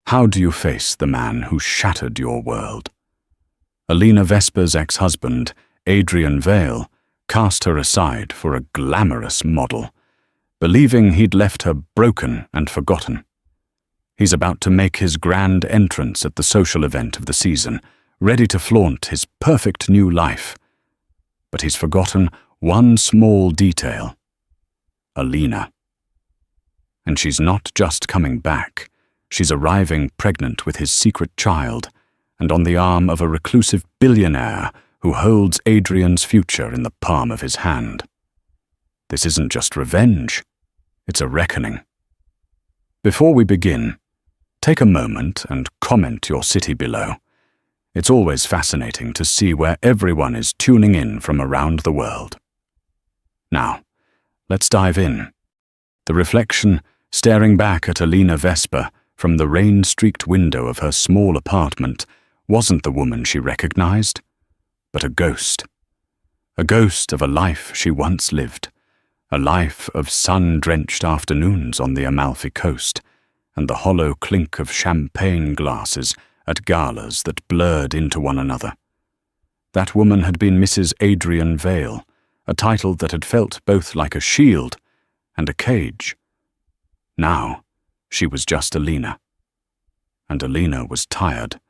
How do you face the man who shattered your world? Alina Vesper's ex-husband, Adrian Vale, cast her aside for a glamorous model, believing he'd left her broken and forgotten. He's about to make his grand entrance at the social event of the season, ready to flaunt his perfect new life. But he's forgotten one small detail: Alina. And she's not just coming back. She's arriving pregnant with his secret child, and on the arm of a reclusive billionaire who holds Adrian's future in the palm of his hand. This isn't just revenge, it's a reckoning. Before we begin, take a moment and comment your city below. It's always fascinating to see where everyone is tuning in from around the world. Now, let's dive in. The reflection staring back at Alina Vesper from the rain-streaked window of her small apartment wasn't the woman she recognized, but a ghost. A ghost of a life she once lived, a life of sun-drenched afternoons on the Amalfi Coast, and the hollow clink of champagne glasses at galas that blurred into one another. That woman had been Mrs. Adrian Vale, a title that had felt both like a shield and a cage. Now, she was just Alina. And Alina was tired.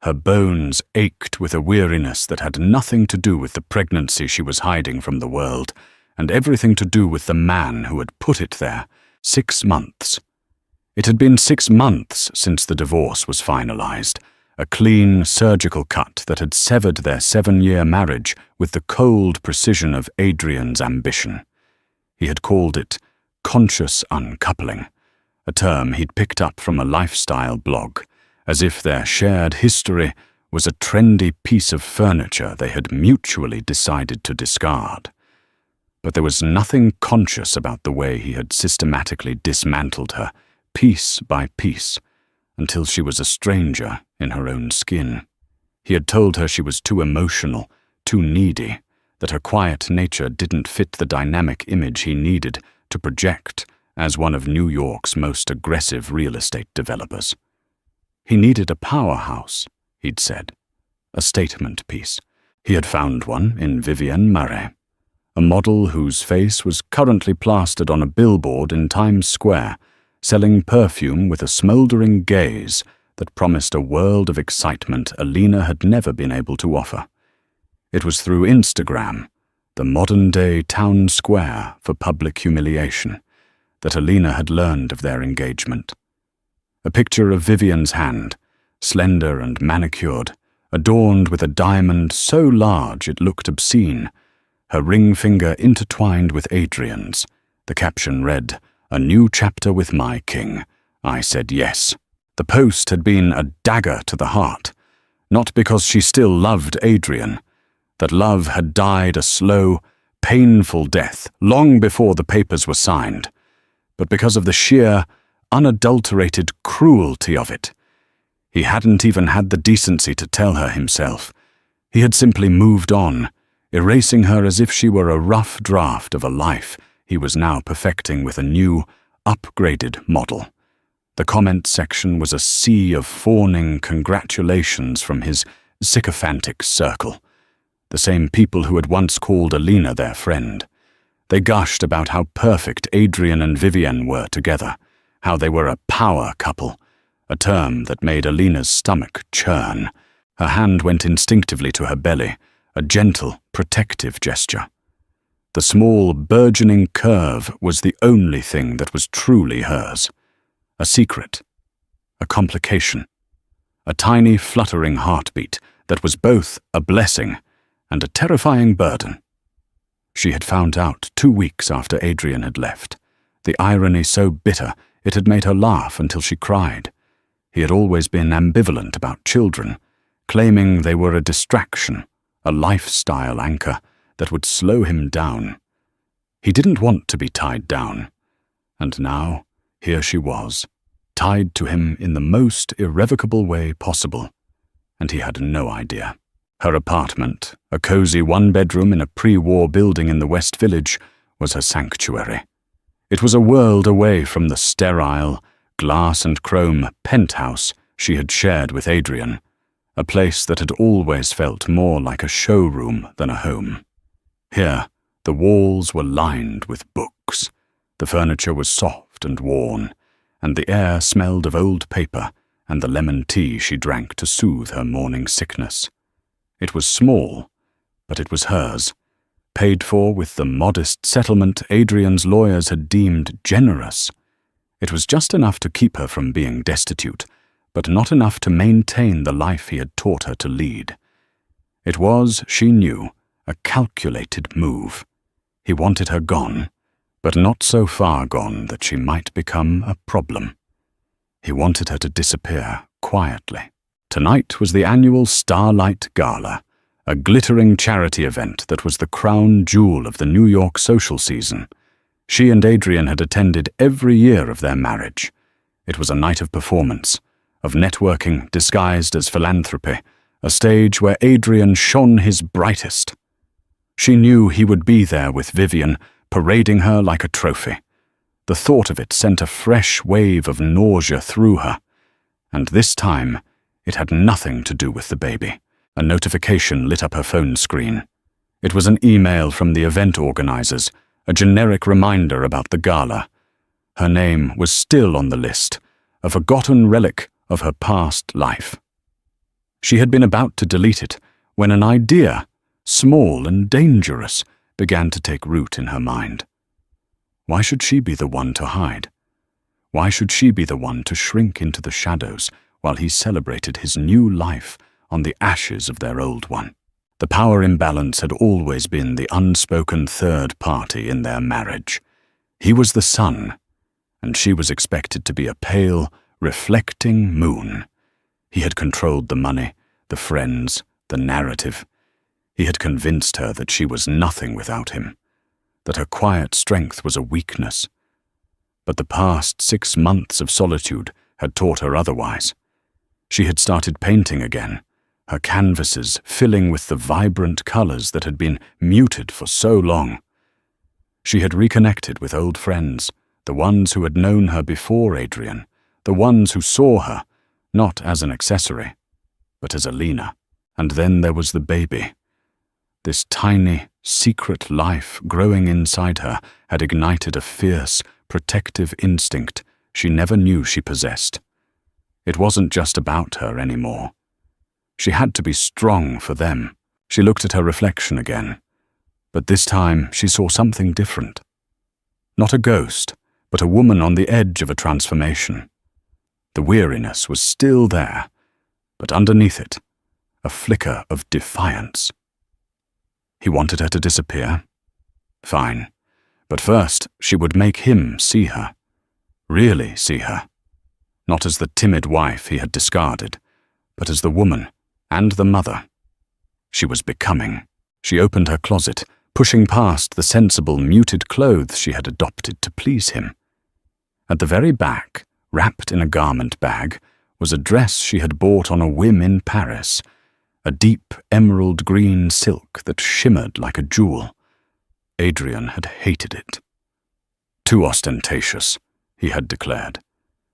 Her bones ached with a weariness that had nothing to do with the pregnancy she was hiding from the world, and everything to do with the man who had put it there. 6 months. It had been 6 months since the divorce was finalized, a clean, surgical cut that had severed their 7-year marriage with the cold precision of Adrian's ambition. He had called it conscious uncoupling, a term he'd picked up from a lifestyle blog, as if their shared history was a trendy piece of furniture they had mutually decided to discard. But there was nothing conscious about the way he had systematically dismantled her, piece by piece, until she was a stranger in her own skin. He had told her she was too emotional, too needy, that her quiet nature didn't fit the dynamic image he needed to project as one of New York's most aggressive real estate developers. He needed a powerhouse, he'd said, a statement piece. He had found one in Vivienne Murray, a model whose face was currently plastered on a billboard in Times Square, selling perfume with a smoldering gaze that promised a world of excitement Alina had never been able to offer. It was through Instagram, the modern-day town square for public humiliation, that Alina had learned of their engagement. A picture of Vivian's hand, slender and manicured, adorned with a diamond so large it looked obscene, her ring finger intertwined with Adrian's. The caption read, "A new chapter with my king. I said yes." The post had been a dagger to the heart, not because she still loved Adrian. That love had died a slow, painful death long before the papers were signed, but because of the sheer, unadulterated cruelty of it. He hadn't even had the decency to tell her himself. He had simply moved on, erasing her as if she were a rough draft of a life he was now perfecting with a new, upgraded model. The comment section was a sea of fawning congratulations from his sycophantic circle, the same people who had once called Alina their friend. They gushed about how perfect Adrian and Vivienne were together, how they were a power couple, a term that made Alina's stomach churn. Her hand went instinctively to her belly, a gentle, protective gesture. The small, burgeoning curve was the only thing that was truly hers. A secret, a complication, a tiny fluttering heartbeat that was both a blessing and a terrifying burden. She had found out 2 weeks after Adrian had left, the irony so bitter it had made her laugh until she cried. He had always been ambivalent about children, claiming they were a distraction, a lifestyle anchor that would slow him down. He didn't want to be tied down, and now here she was, tied to him in the most irrevocable way possible, and he had no idea. Her apartment, a cozy one-bedroom in a pre-war building in the West Village, was her sanctuary. It was a world away from the sterile, glass and chrome penthouse she had shared with Adrian, a place that had always felt more like a showroom than a home. Here, the walls were lined with books, the furniture was soft and worn, and the air smelled of old paper and the lemon tea she drank to soothe her morning sickness. It was small, but it was hers, paid for with the modest settlement Adrian's lawyers had deemed generous. It was just enough to keep her from being destitute, but not enough to maintain the life he had taught her to lead. It was, she knew, a calculated move. He wanted her gone, but not so far gone that she might become a problem. He wanted her to disappear quietly. Tonight was the annual Starlight Gala, a glittering charity event that was the crown jewel of the New York social season. She and Adrian had attended every year of their marriage. It was a night of performance, of networking disguised as philanthropy, a stage where Adrian shone his brightest. She knew he would be there with Vivian, parading her like a trophy. The thought of it sent a fresh wave of nausea through her, and this time it had nothing to do with the baby. A notification lit up her phone screen. It was an email from the event organizers, a generic reminder about the gala. Her name was still on the list, a forgotten relic of her past life. She had been about to delete it when an idea, small and dangerous, began to take root in her mind. Why should she be the one to hide? Why should she be the one to shrink into the shadows while he celebrated his new life on the ashes of their old one? The power imbalance had always been the unspoken third party in their marriage. He was the sun, and she was expected to be a pale, reflecting moon. He had controlled the money, the friends, the narrative. He had convinced her that she was nothing without him, that her quiet strength was a weakness. But the past 6 months of solitude had taught her otherwise. She had started painting again, her canvases filling with the vibrant colors that had been muted for so long. She had reconnected with old friends, the ones who had known her before Adrian, the ones who saw her, not as an accessory, but as Alina. And then there was the baby. This tiny, secret life growing inside her had ignited a fierce, protective instinct she never knew she possessed. It wasn't just about her anymore. She had to be strong for them. She looked at her reflection again, but this time she saw something different. Not a ghost, but a woman on the edge of a transformation. The weariness was still there, but underneath it, a flicker of defiance. He wanted her to disappear? Fine, but first she would make him see her, really see her, not as the timid wife he had discarded, but as the woman and the mother she was becoming. She opened her closet, pushing past the sensible, muted clothes she had adopted to please him. At the very back, wrapped in a garment bag, was a dress she had bought on a whim in Paris, a deep emerald green silk that shimmered like a jewel. Adrian had hated it. Too ostentatious, he had declared.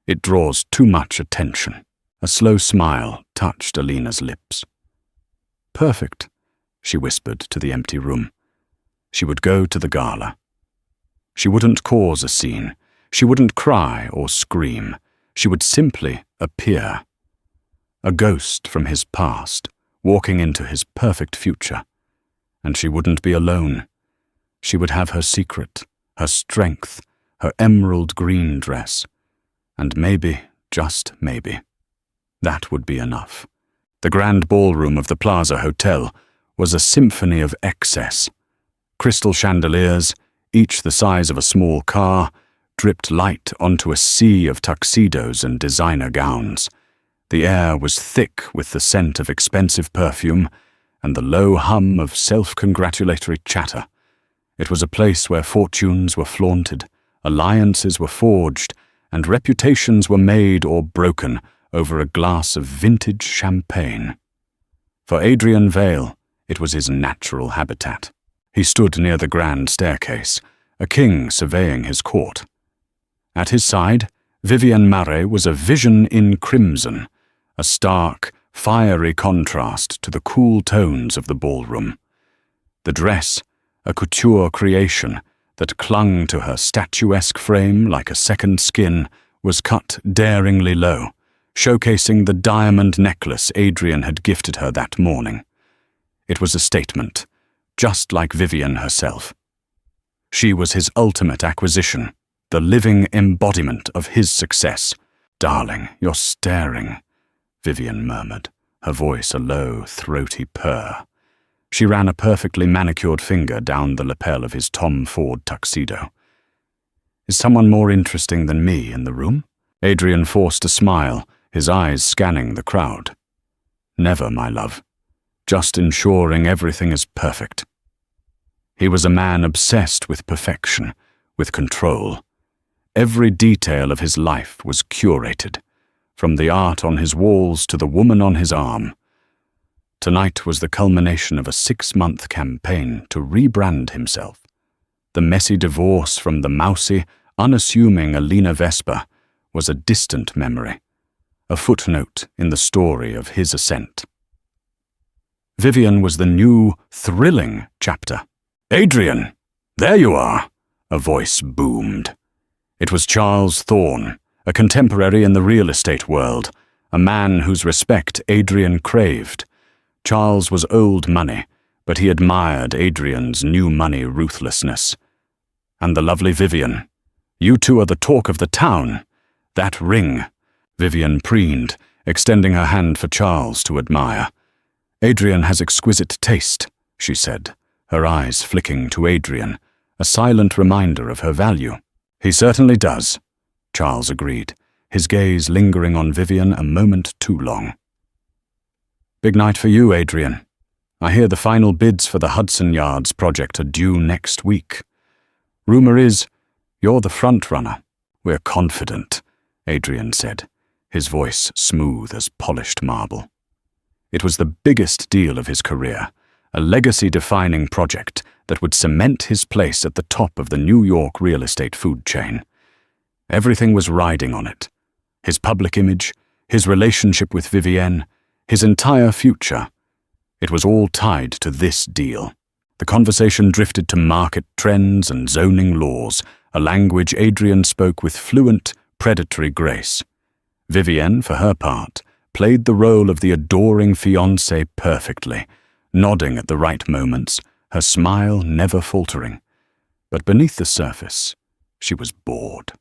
It draws too much attention. A slow smile touched Alina's lips. Perfect, she whispered to the empty room. She would go to the gala. She wouldn't cause a scene. She wouldn't cry or scream. She would simply appear. A ghost from his past, walking into his perfect future. And she wouldn't be alone. She would have her secret, her strength, her emerald green dress. And maybe, just maybe, that would be enough. The grand ballroom of the Plaza Hotel was a symphony of excess. Crystal chandeliers, each the size of a small car, dripped light onto a sea of tuxedos and designer gowns. The air was thick with the scent of expensive perfume and the low hum of self-congratulatory chatter. It was a place where fortunes were flaunted, alliances were forged, and reputations were made or broken over a glass of vintage champagne. For Adrian Vale, it was his natural habitat. He stood near the grand staircase, a king surveying his court. At his side, Vivienne Marais was a vision in crimson, a stark, fiery contrast to the cool tones of the ballroom. The dress, a couture creation that clung to her statuesque frame like a second skin, was cut daringly low, showcasing the diamond necklace Adrian had gifted her that morning. It was a statement, just like Vivienne herself. She was his ultimate acquisition, the living embodiment of his success. "Darling, you're staring," Vivienne murmured, her voice a low, throaty purr. She ran a perfectly manicured finger down the lapel of his Tom Ford tuxedo. "Is someone more interesting than me in the room?" Adrian forced a smile, his eyes scanning the crowd. "Never, my love. Just ensuring everything is perfect." He was a man obsessed with perfection, with control. Every detail of his life was curated, from the art on his walls to the woman on his arm. Tonight was the culmination of a 6-month campaign to rebrand himself. The messy divorce from the mousy, unassuming Alina Vesper was a distant memory, a footnote in the story of his ascent. Vivienne was the new, thrilling chapter. "Adrian, there you are," a voice boomed. It was Charles Thorne, a contemporary in the real estate world, a man whose respect Adrian craved. Charles was old money, but he admired Adrian's new money ruthlessness. "And the lovely Vivienne. You two are the talk of the town. That ring," Vivienne preened, extending her hand for Charles to admire. "Adrian has exquisite taste," she said, her eyes flicking to Adrian, a silent reminder of her value. "He certainly does," Charles agreed, his gaze lingering on Vivienne a moment too long. "Big night for you, Adrian. I hear the final bids for the Hudson Yards project are due next week. Rumor is you're the front runner." "We're confident," Adrian said, his voice smooth as polished marble. It was the biggest deal of his career, a legacy-defining project that would cement his place at the top of the New York real estate food chain. Everything was riding on it. His public image, his relationship with Vivienne, his entire future. It was all tied to this deal. The conversation drifted to market trends and zoning laws, a language Adrian spoke with fluent, predatory grace. Vivienne, for her part, played the role of the adoring fiancée perfectly, nodding at the right moments, her smile never faltering. But beneath the surface, she was bored.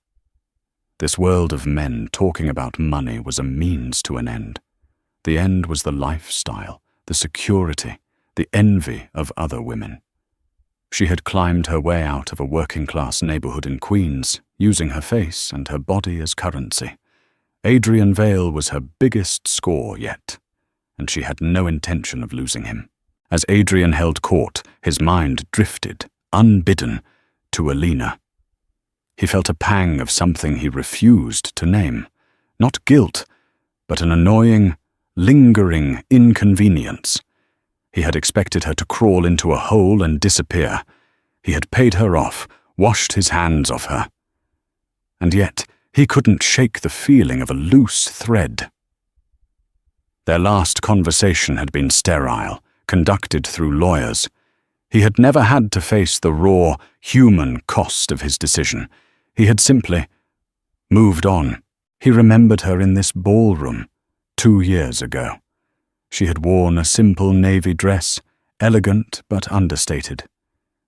This world of men talking about money was a means to an end. The end was the lifestyle, the security, the envy of other women. She had climbed her way out of a working-class neighborhood in Queens, using her face and her body as currency. Adrian Vale was her biggest score yet, and she had no intention of losing him. As Adrian held court, his mind drifted, unbidden, to Alina. He felt a pang of something he refused to name. Not guilt, but an annoying, lingering inconvenience. He had expected her to crawl into a hole and disappear. He had paid her off, washed his hands off her. And yet, he couldn't shake the feeling of a loose thread. Their last conversation had been sterile, conducted through lawyers. He had never had to face the raw, human cost of his decision. He had simply moved on. He remembered her in this ballroom 2 years ago. She had worn a simple navy dress, elegant but understated.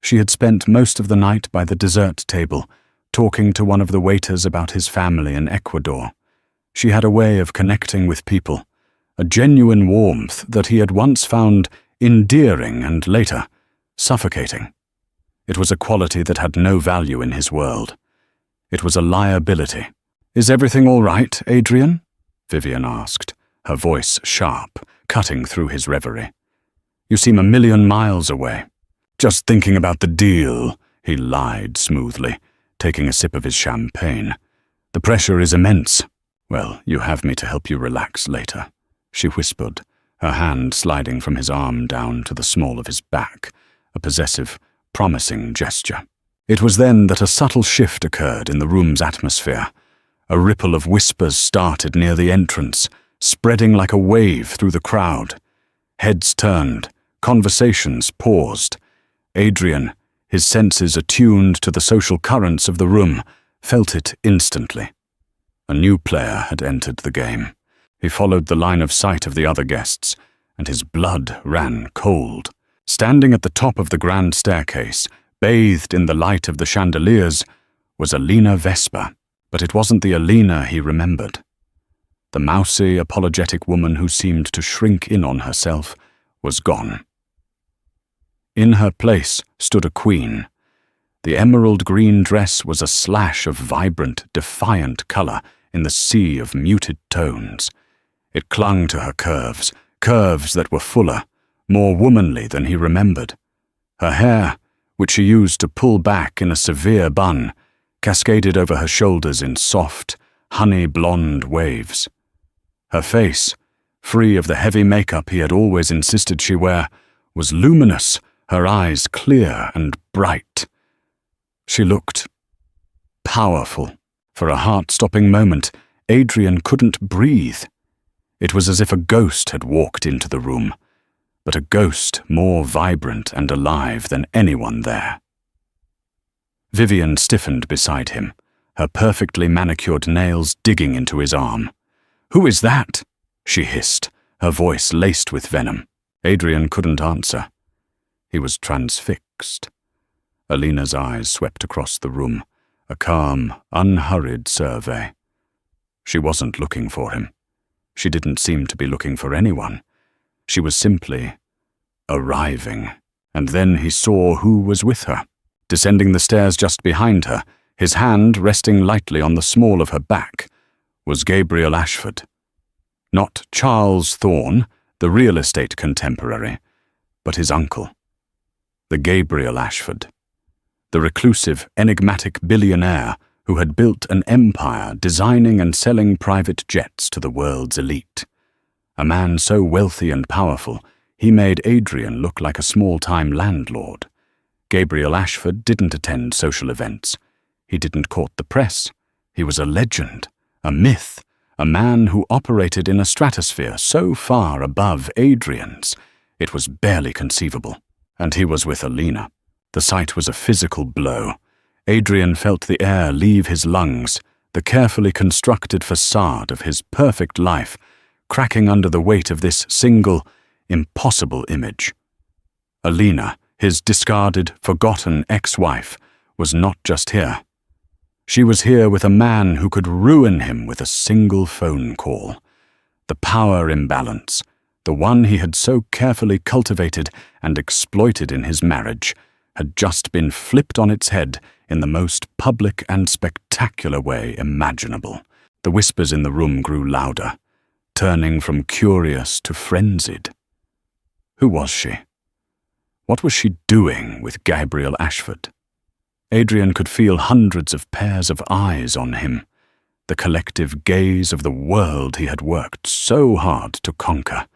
She had spent most of the night by the dessert table, talking to one of the waiters about his family in Ecuador. She had a way of connecting with people, a genuine warmth that he had once found endearing and later suffocating. It was a quality that had no value in his world. It was a liability. "Is everything all right, Adrian?" Vivienne asked, her voice sharp, cutting through his reverie. "You seem a million miles away." "Just thinking about the deal," he lied smoothly, taking a sip of his champagne. "The pressure is immense." "Well, you have me to help you relax later," she whispered, her hand sliding from his arm down to the small of his back, a possessive, promising gesture. It was then that a subtle shift occurred in the room's atmosphere. A ripple of whispers started near the entrance, spreading like a wave through the crowd. Heads turned, conversations paused. Adrian, his senses attuned to the social currents of the room, felt it instantly. A new player had entered the game. He followed the line of sight of the other guests, and his blood ran cold. Standing at the top of the grand staircase, bathed in the light of the chandeliers, was Alina Vesper. But it wasn't the Alina he remembered. The mousy, apologetic woman who seemed to shrink in on herself was gone. In her place stood a queen. The emerald green dress was a slash of vibrant, defiant color in the sea of muted tones. It clung to her curves, curves that were fuller, more womanly than he remembered. Her hair, which she used to pull back in a severe bun, cascaded over her shoulders in soft, honey-blonde waves. Her face, free of the heavy makeup he had always insisted she wear, was luminous, her eyes clear and bright. She looked powerful. For a heart-stopping moment, Adrian couldn't breathe. It was as if a ghost had walked into the room, but a ghost more vibrant and alive than anyone there. Vivian stiffened beside him, her perfectly manicured nails digging into his arm. "Who is that?" she hissed, her voice laced with venom. Adrian couldn't answer. He was transfixed. Alina's eyes swept across the room, a calm, unhurried survey. She wasn't looking for him. She didn't seem to be looking for anyone. She was simply arriving. And then he saw who was with her. Descending the stairs just behind her, his hand resting lightly on the small of her back, was Gabriel Ashford. Not Charles Thorne, the real estate contemporary, but his uncle. The Gabriel Ashford. The reclusive, enigmatic billionaire who had built an empire designing and selling private jets to the world's elite. A man so wealthy and powerful, he made Adrian look like a small-time landlord. Gabriel Ashford didn't attend social events. He didn't court the press. He was a legend, a myth, a man who operated in a stratosphere so far above Adrian's, it was barely conceivable. And he was with Alina. The sight was a physical blow. Adrian felt the air leave his lungs, the carefully constructed facade of his perfect life cracking under the weight of this single, impossible image. Alina, his discarded, forgotten ex-wife, was not just here. She was here with a man who could ruin him with a single phone call. The power imbalance, the one he had so carefully cultivated and exploited in his marriage, had just been flipped on its head in the most public and spectacular way imaginable. The whispers in the room grew louder, turning from curious to frenzied. Who was she? What was she doing with Gabriel Ashford? Adrian could feel hundreds of pairs of eyes on him, the collective gaze of the world he had worked so hard to conquer.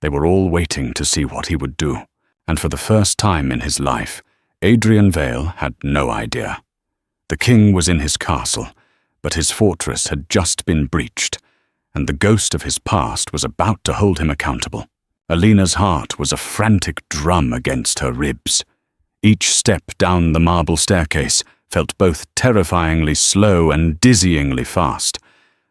They were all waiting to see what he would do, and for the first time in his life, Adrian Vale had no idea. The king was in his castle, but his fortress had just been breached, and the ghost of his past was about to hold him accountable. Alina's heart was a frantic drum against her ribs. Each step down the marble staircase felt both terrifyingly slow and dizzyingly fast.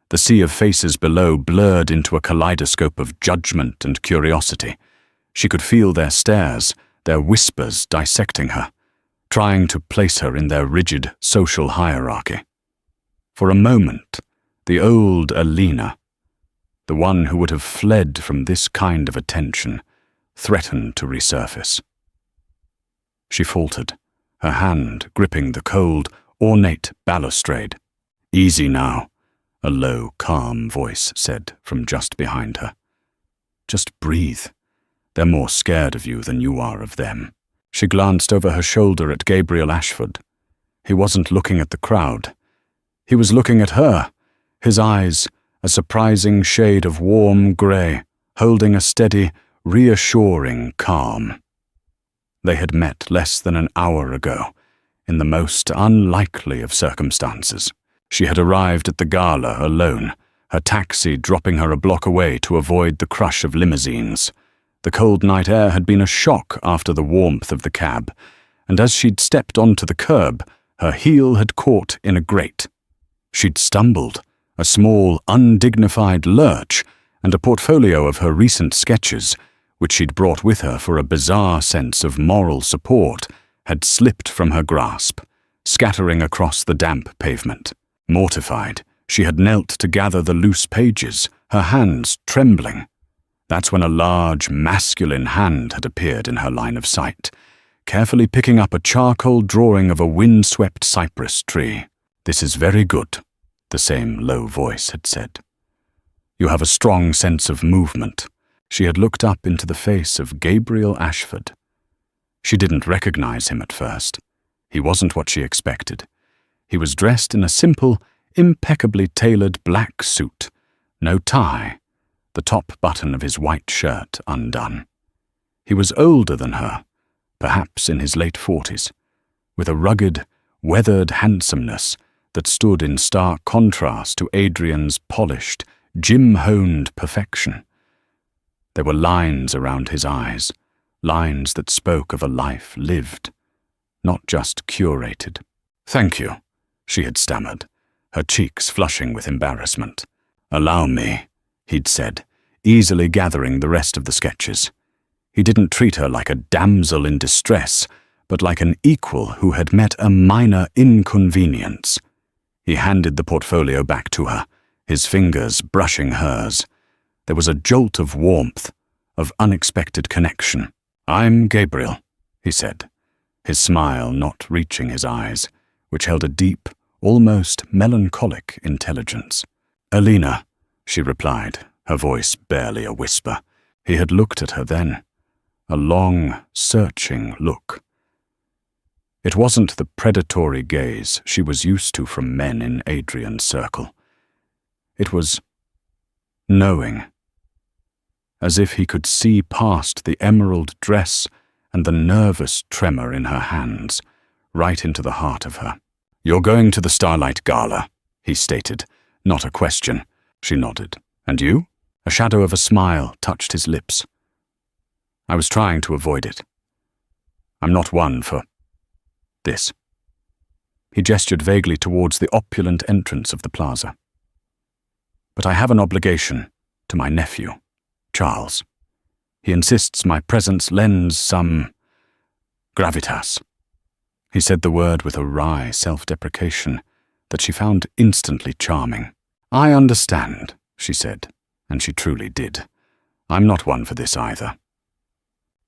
The sea of faces below blurred into a kaleidoscope of judgment and curiosity. She could feel their stares, their whispers dissecting her, trying to place her in their rigid social hierarchy. For a moment, the old Alina, the one who would have fled from this kind of attention, threatened to resurface. She faltered, her hand gripping the cold, ornate balustrade. "Easy now," a low, calm voice said from just behind her. "Just breathe. They're more scared of you than you are of them." She glanced over her shoulder at Gabriel Ashford. He wasn't looking at the crowd. He was looking at her, his eyes a surprising shade of warm grey, holding a steady, reassuring calm. They had met less than an hour ago, in the most unlikely of circumstances. She had arrived at the gala alone, her taxi dropping her a block away to avoid the crush of limousines. The cold night air had been a shock after the warmth of the cab, and as she'd stepped onto the curb, her heel had caught in a grate. She'd stumbled, a small, undignified lurch, and a portfolio of her recent sketches, which she'd brought with her for a bizarre sense of moral support, had slipped from her grasp, scattering across the damp pavement. Mortified, she had knelt to gather the loose pages, her hands trembling. That's when a large, masculine hand had appeared in her line of sight, carefully picking up a charcoal drawing of a wind-swept cypress tree. "This is very good," the same low voice had said. "You have a strong sense of movement." She had looked up into the face of Gabriel Ashford. She didn't recognize him at first. He wasn't what she expected. He was dressed in a simple, impeccably tailored black suit, no tie, the top button of his white shirt undone. He was older than her, perhaps in his late 40s, with a rugged, weathered handsomeness that stood in stark contrast to Adrian's polished, gym-honed perfection. There were lines around his eyes, lines that spoke of a life lived, not just curated. "Thank you," she had stammered, her cheeks flushing with embarrassment. "Allow me," he'd said, easily gathering the rest of the sketches. He didn't treat her like a damsel in distress, but like an equal who had met a minor inconvenience. He handed the portfolio back to her, his fingers brushing hers. There was a jolt of warmth, of unexpected connection. "I'm Gabriel," he said, his smile not reaching his eyes, which held a deep, almost melancholic intelligence. "Alina," she replied, her voice barely a whisper. He had looked at her then, a long, searching look. It wasn't the predatory gaze she was used to from men in Adrian's circle. It was knowing, as if he could see past the emerald dress and the nervous tremor in her hands, right into the heart of her. "You're going to the Starlight Gala," he stated, not a question. She nodded. "And you?" A shadow of a smile touched his lips. "I was trying to avoid it. I'm not one for this." He gestured vaguely towards the opulent entrance of the plaza. "But I have an obligation to my nephew, Charles. He insists my presence lends some gravitas." He said the word with a wry self-deprecation that she found instantly charming. "I understand," she said, and she truly did. "I'm not one for this either."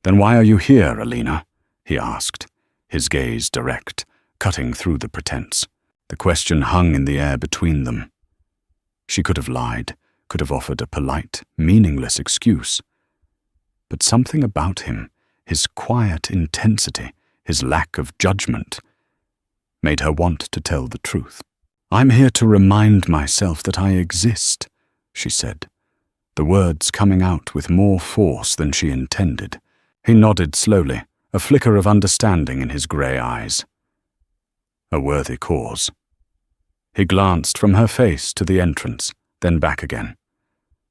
"Then why are you here, Alina?" he asked, his gaze direct, cutting through the pretense. The question hung in the air between them. She could have lied, could have offered a polite, meaningless excuse. But something about him, his quiet intensity, his lack of judgment, made her want to tell the truth. "I'm here to remind myself that I exist," she said, the words coming out with more force than she intended. He nodded slowly, a flicker of understanding in his grey eyes. A worthy cause. He glanced from her face to the entrance, then back again.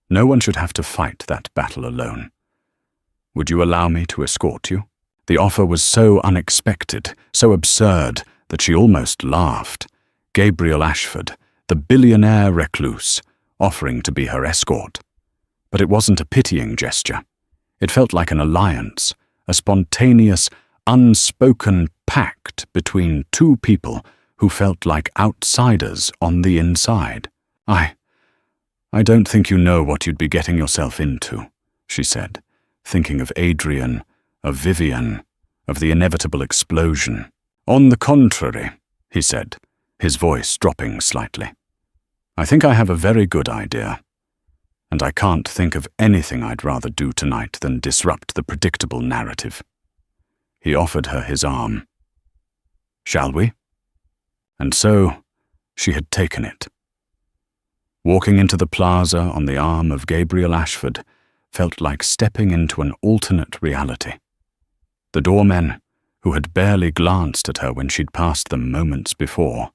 No one should have to fight that battle alone. "Would you allow me to escort you?" The offer was so unexpected, so absurd, that she almost laughed. Gabriel Ashford, the billionaire recluse, offering to be her escort. But it wasn't a pitying gesture. It felt like an alliance, a spontaneous, unspoken pact between two people who felt like outsiders on the inside. I don't think you know what you'd be getting yourself into," she said, thinking of Adrian, of Vivian, of the inevitable explosion. "On the contrary," he said, his voice dropping slightly. "I think I have a very good idea, and I can't think of anything I'd rather do tonight than disrupt the predictable narrative." He offered her his arm. "Shall we?" And so she had taken it. Walking into the plaza on the arm of Gabriel Ashford felt like stepping into an alternate reality. The doormen, who had barely glanced at her when she'd passed them moments before,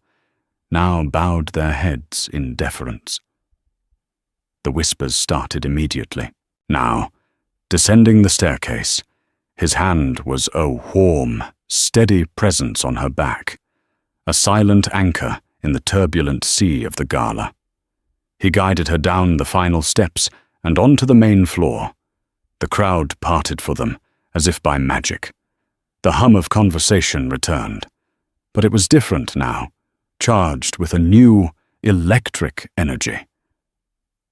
now bowed their heads in deference. The whispers started immediately. Now, descending the staircase, his hand was a warm, steady presence on her back, a silent anchor in the turbulent sea of the gala. He guided her down the final steps and onto the main floor. The crowd parted for them, as if by magic. The hum of conversation returned, but it was different now, charged with a new, electric energy.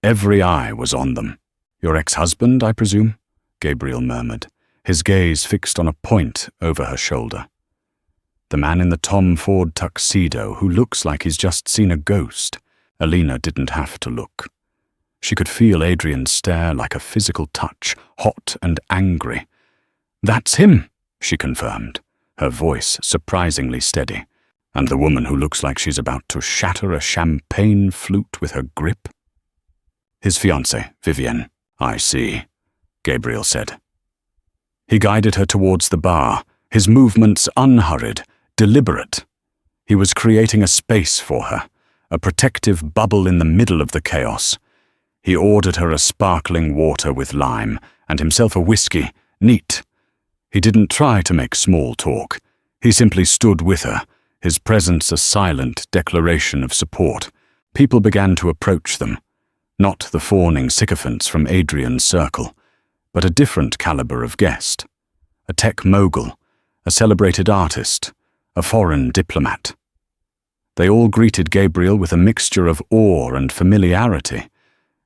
Every eye was on them. "Your ex-husband, I presume?" Gabriel murmured, his gaze fixed on a point over her shoulder. "The man in the Tom Ford tuxedo who looks like he's just seen a ghost." Alina didn't have to look. She could feel Adrian's stare like a physical touch, hot and angry. "That's him," she confirmed, her voice surprisingly steady. "And the woman who looks like she's about to shatter a champagne flute with her grip?" "His fiancée, Vivienne." "I see," Gabriel said. He guided her towards the bar, his movements unhurried, deliberate. He was creating a space for her, a protective bubble in the middle of the chaos. He ordered her a sparkling water with lime, and himself a whiskey, neat. He didn't try to make small talk. He simply stood with her, his presence a silent declaration of support. People began to approach them, not the fawning sycophants from Adrian's circle, but a different caliber of guest. A tech mogul, a celebrated artist, a foreign diplomat. They all greeted Gabriel with a mixture of awe and familiarity,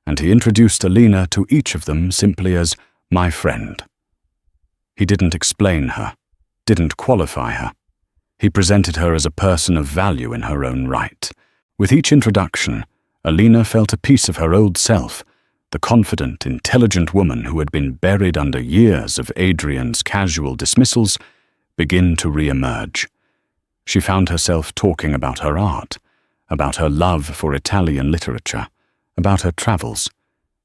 and he introduced Alina to each of them simply as "my friend." He didn't explain her, didn't qualify her. He presented her as a person of value in her own right. With each introduction, Alina felt a piece of her old self, the confident, intelligent woman who had been buried under years of Adrian's casual dismissals, begin to re-emerge. She found herself talking about her art, about her love for Italian literature, about her travels.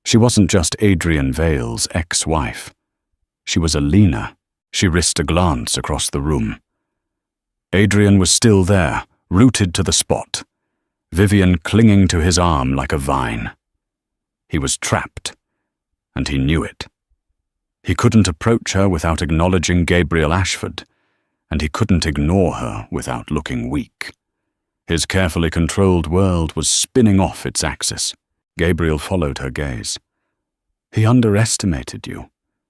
She wasn't just Adrian Vale's ex-wife. She was Alina. She risked a glance across the room. Adrian was still there, rooted to the spot, Vivienne clinging to his arm like a vine. He was trapped, and he knew it. He couldn't approach her without acknowledging Gabriel Ashford, and he couldn't ignore her without looking weak. His carefully controlled world was spinning off its axis. Gabriel followed her gaze. "He underestimated you,"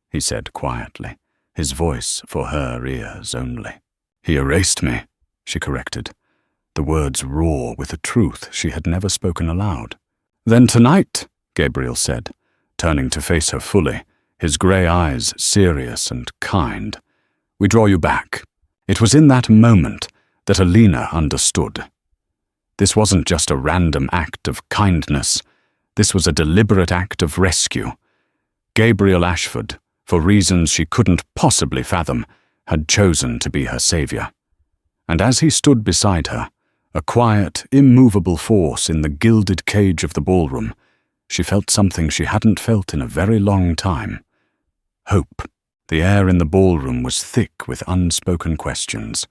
he said quietly, his voice for her ears only. "He erased me," she corrected, the words raw with a truth she had never spoken aloud. "Then tonight," Gabriel said, turning to face her fully, his grey eyes serious and kind, "we draw you back." It was in that moment that Alina understood. This wasn't just a random act of kindness. This was a deliberate act of rescue. Gabriel Ashford, for reasons she couldn't possibly fathom, had chosen to be her savior. And as he stood beside her, a quiet, immovable force in the gilded cage of the ballroom, she felt something she hadn't felt in a very long time. Hope. The air in the ballroom was thick with unspoken questions.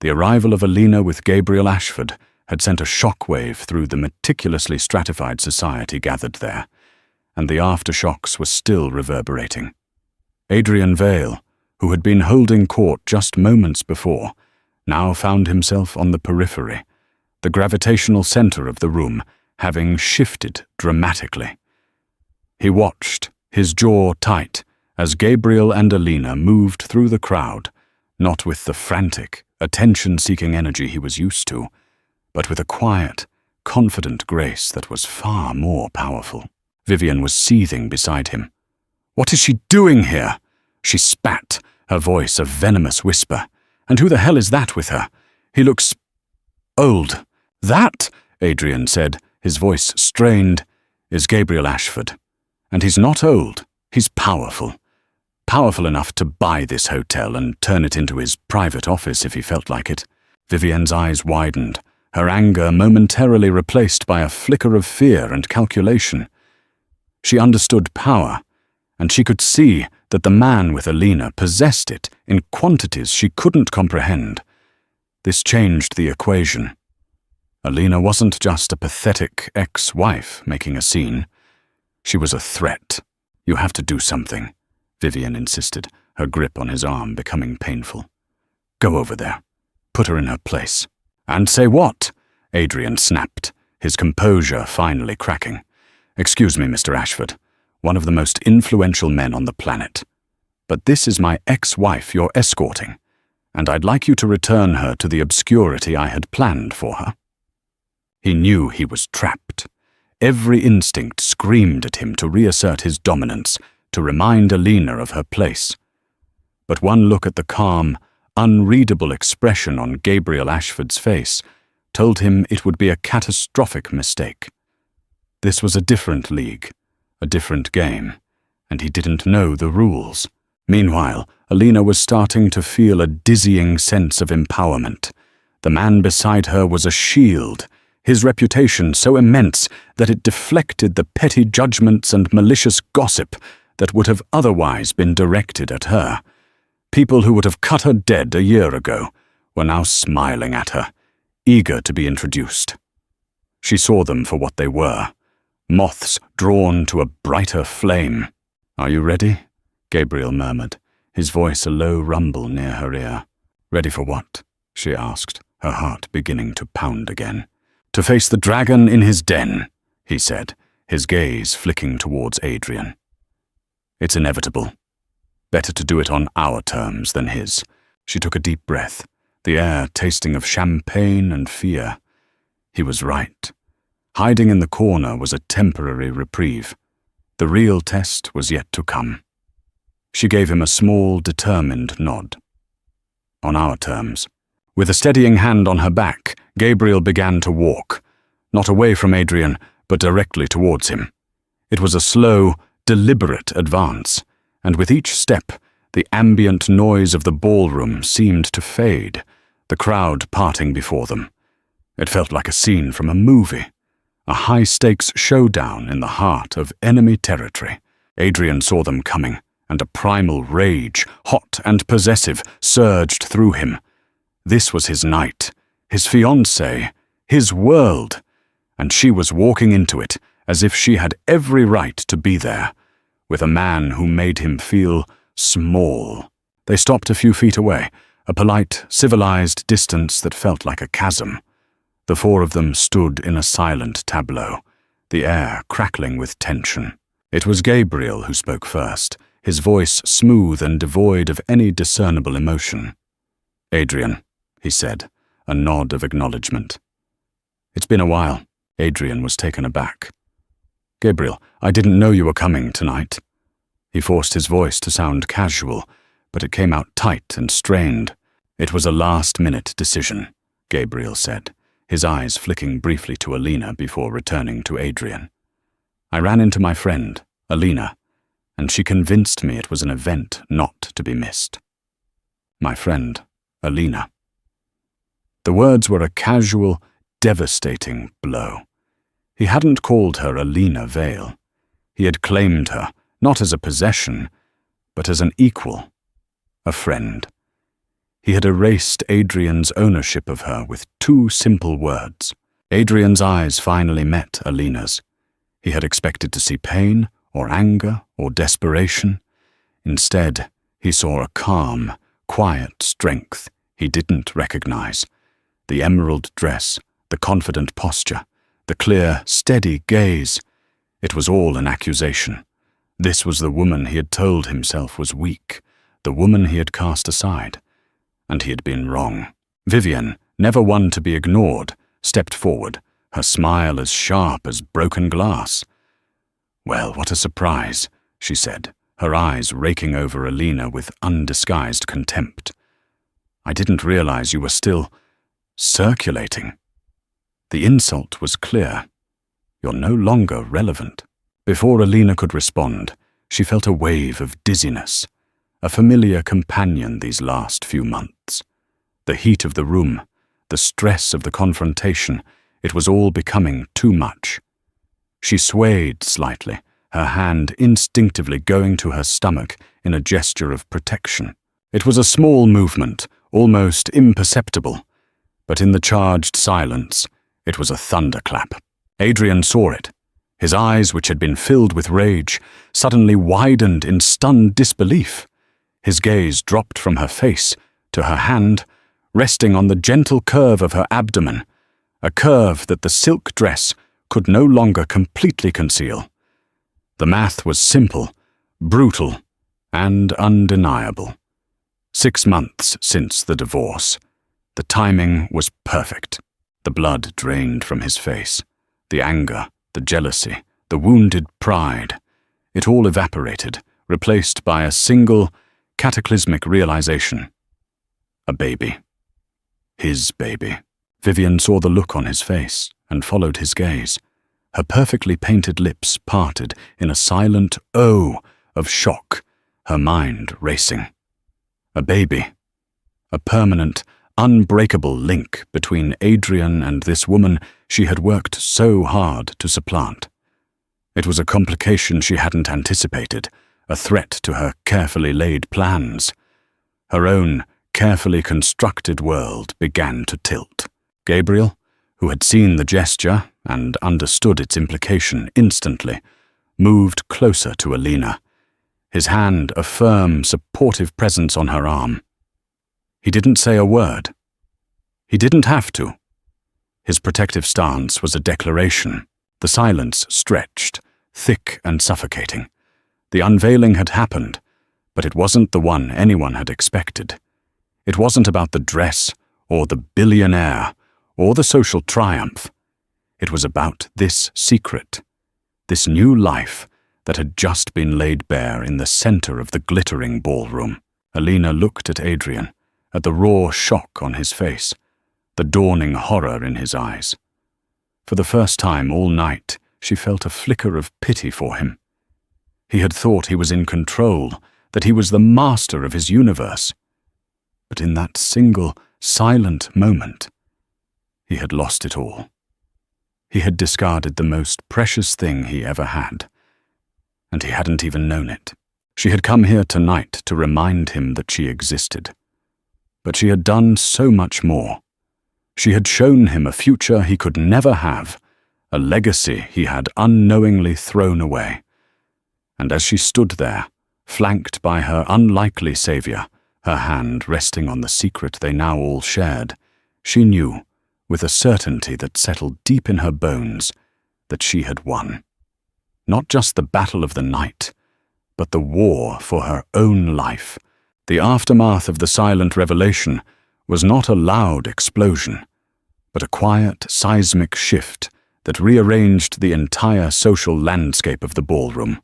The arrival of Alina with Gabriel Ashford had sent a shockwave through the meticulously stratified society gathered there, and the aftershocks were still reverberating. Adrian Vale, who had been holding court just moments before, now found himself on the periphery, the gravitational center of the room having shifted dramatically. He watched, his jaw tight, as Gabriel and Alina moved through the crowd, not with the frantic, attention-seeking energy he was used to, but with a quiet, confident grace that was far more powerful. Vivienne was seething beside him. "What is she doing here?" She spat, her voice a venomous whisper. "And who the hell is that with her? He looks old." "That," Adrian said, his voice strained, "is Gabriel Ashford. And he's not old, he's powerful. Powerful enough to buy this hotel and turn it into his private office if he felt like it." Vivienne's eyes widened, her anger momentarily replaced by a flicker of fear and calculation. She understood power, and she could see that the man with Alina possessed it in quantities she couldn't comprehend. This changed the equation. Alina wasn't just a pathetic ex-wife making a scene. She was a threat. "You have to do something," Vivian insisted, her grip on his arm becoming painful. "Go over there. Put her in her place." "And say what?" Adrian snapped, his composure finally cracking. "Excuse me, Mr. Ashford, one of the most influential men on the planet. But this is my ex-wife you're escorting, and I'd like you to return her to the obscurity I had planned for her." He knew he was trapped. Every instinct screamed at him to reassert his dominance, to remind Alina of her place. But one look at the calm, unreadable expression on Gabriel Ashford's face told him it would be a catastrophic mistake. This was a different league, a different game, and he didn't know the rules. Meanwhile, Alina was starting to feel a dizzying sense of empowerment. The man beside her was a shield, his reputation so immense that it deflected the petty judgments and malicious gossip that would have otherwise been directed at her. People who would have cut her dead a year ago were now smiling at her, eager to be introduced. She saw them for what they were, moths drawn to a brighter flame. "Are you ready?" Gabriel murmured, his voice a low rumble near her ear. "Ready for what?" she asked, her heart beginning to pound again. "To face the dragon in his den," he said, his gaze flicking towards Adrian. "It's inevitable. Better to do it on our terms than his." She took a deep breath, the air tasting of champagne and fear. He was right. Hiding in the corner was a temporary reprieve. The real test was yet to come. She gave him a small, determined nod. "On our terms." With a steadying hand on her back, Gabriel began to walk, not away from Adrian, but directly towards him. It was a slow, deliberate advance, and with each step, the ambient noise of the ballroom seemed to fade, the crowd parting before them. It felt like a scene from a movie, a high-stakes showdown in the heart of enemy territory. Adrian saw them coming, and a primal rage, hot and possessive, surged through him. This was his night, his fiancée, his world, and she was walking into it as if she had every right to be there, with a man who made him feel small. They stopped a few feet away, a polite, civilized distance that felt like a chasm. The four of them stood in a silent tableau, the air crackling with tension. It was Gabriel who spoke first, his voice smooth and devoid of any discernible emotion. "Adrian," he said, a nod of acknowledgement. "It's been a while." Adrian was taken aback. "Gabriel, I didn't know you were coming tonight." He forced his voice to sound casual, but it came out tight and strained. "It was a last-minute decision," Gabriel said, his eyes flicking briefly to Alina before returning to Adrian. "I ran into my friend, Alina, and she convinced me it was an event not to be missed." My friend, Alina. The words were a casual, devastating blow. He hadn't called her Alina Vale. He had claimed her, not as a possession, but as an equal, a friend. He had erased Adrian's ownership of her with two simple words. Adrian's eyes finally met Alina's. He had expected to see pain, or anger, or desperation. Instead, he saw a calm, quiet strength he didn't recognize. The emerald dress, the confident posture, the clear, steady gaze. It was all an accusation. This was the woman he had told himself was weak, the woman he had cast aside. And he had been wrong. Vivian, never one to be ignored, stepped forward, her smile as sharp as broken glass. "Well, what a surprise," she said, her eyes raking over Alina with undisguised contempt. "I didn't realize you were still circulating." The insult was clear. "You're no longer relevant." Before Alina could respond, she felt a wave of dizziness, a familiar companion these last few months. The heat of the room, the stress of the confrontation, it was all becoming too much. She swayed slightly, her hand instinctively going to her stomach in a gesture of protection. It was a small movement, almost imperceptible, but in the charged silence, It was a thunderclap. Adrian saw it. His eyes, which had been filled with rage, suddenly widened in stunned disbelief. His gaze dropped from her face to her hand, resting on the gentle curve of her abdomen, a curve that the silk dress could no longer completely conceal. The math was simple, brutal, and undeniable. 6 months since the divorce. The timing was perfect. The blood drained from his face. The anger, the jealousy, the wounded pride. It all evaporated, replaced by a single, cataclysmic realization. A baby. His baby. Vivian saw the look on his face and followed his gaze. Her perfectly painted lips parted in a silent "oh" of shock, her mind racing. A baby. A permanent, unbreakable link between Adrian and this woman she had worked so hard to supplant. It was a complication she hadn't anticipated, a threat to her carefully laid plans. Her own carefully constructed world began to tilt. Gabriel, who had seen the gesture and understood its implication instantly, moved closer to Alina, his hand a firm, supportive presence on her arm. He didn't say a word. He didn't have to. His protective stance was a declaration. The silence stretched, thick and suffocating. The unveiling had happened, but it wasn't the one anyone had expected. It wasn't about the dress, or the billionaire, or the social triumph. It was about this secret, this new life that had just been laid bare in the center of the glittering ballroom. Alina looked at Adrian, at the raw shock on his face, the dawning horror in his eyes. For the first time all night, she felt a flicker of pity for him. He had thought he was in control, that he was the master of his universe. But in that single, silent moment, he had lost it all. He had discarded the most precious thing he ever had, and he hadn't even known it. She had come here tonight to remind him that she existed. But she had done so much more. She had shown him a future he could never have, a legacy he had unknowingly thrown away. And as she stood there, flanked by her unlikely savior, her hand resting on the secret they now all shared, she knew, with a certainty that settled deep in her bones, that she had won. Not just the battle of the night, but the war for her own life. The aftermath of the silent revelation was not a loud explosion, but a quiet, seismic shift that rearranged the entire social landscape of the ballroom.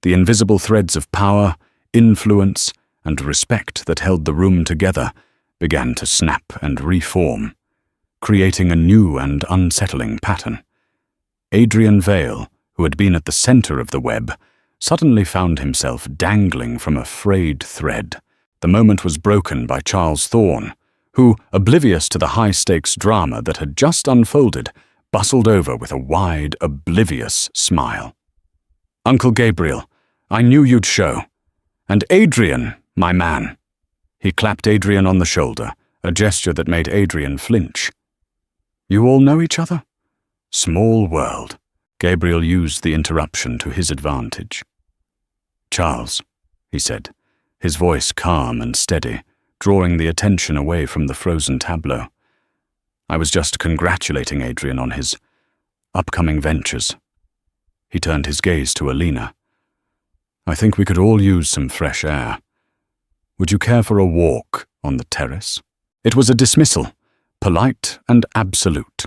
The invisible threads of power, influence, and respect that held the room together began to snap and reform, creating a new and unsettling pattern. Adrian Vale, who had been at the center of the web, suddenly found himself dangling from a frayed thread. The moment was broken by Charles Thorne, who, oblivious to the high-stakes drama that had just unfolded, bustled over with a wide, oblivious smile. "Uncle Gabriel, I knew you'd show. And Adrian, my man." He clapped Adrian on the shoulder, a gesture that made Adrian flinch. "You all know each other?" Small world. Gabriel used the interruption to his advantage. "Charles," he said, his voice calm and steady, drawing the attention away from the frozen tableau. "I was just congratulating Adrian on his upcoming ventures." He turned his gaze to Alina. "I think we could all use some fresh air. Would you care for a walk on the terrace?" It was a dismissal, polite and absolute.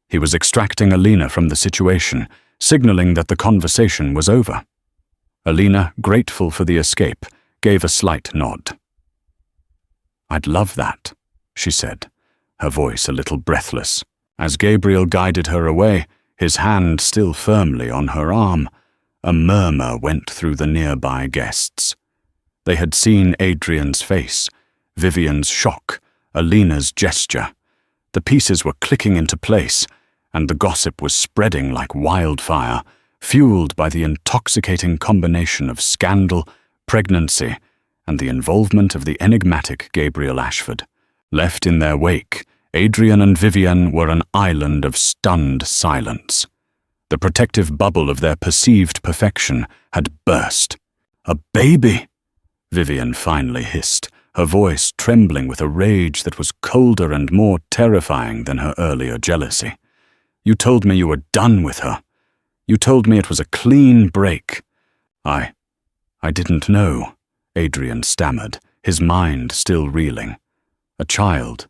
He was extracting Alina from the situation, signaling that the conversation was over. Alina, grateful for the escape, gave a slight nod. "I'd love that," she said, her voice a little breathless. As Gabriel guided her away, his hand still firmly on her arm, a murmur went through the nearby guests. They had seen Adrian's face, Vivian's shock, Alina's gesture. The pieces were clicking into place, and the gossip was spreading like wildfire, fueled by the intoxicating combination of scandal, pregnancy, and the involvement of the enigmatic Gabriel Ashford. Left in their wake, Adrian and Vivienne were an island of stunned silence. The protective bubble of their perceived perfection had burst. "A baby!" Vivienne finally hissed, her voice trembling with a rage that was colder and more terrifying than her earlier jealousy. "You told me you were done with her. You told me it was a clean break." I didn't know," Adrian stammered, his mind still reeling. A child,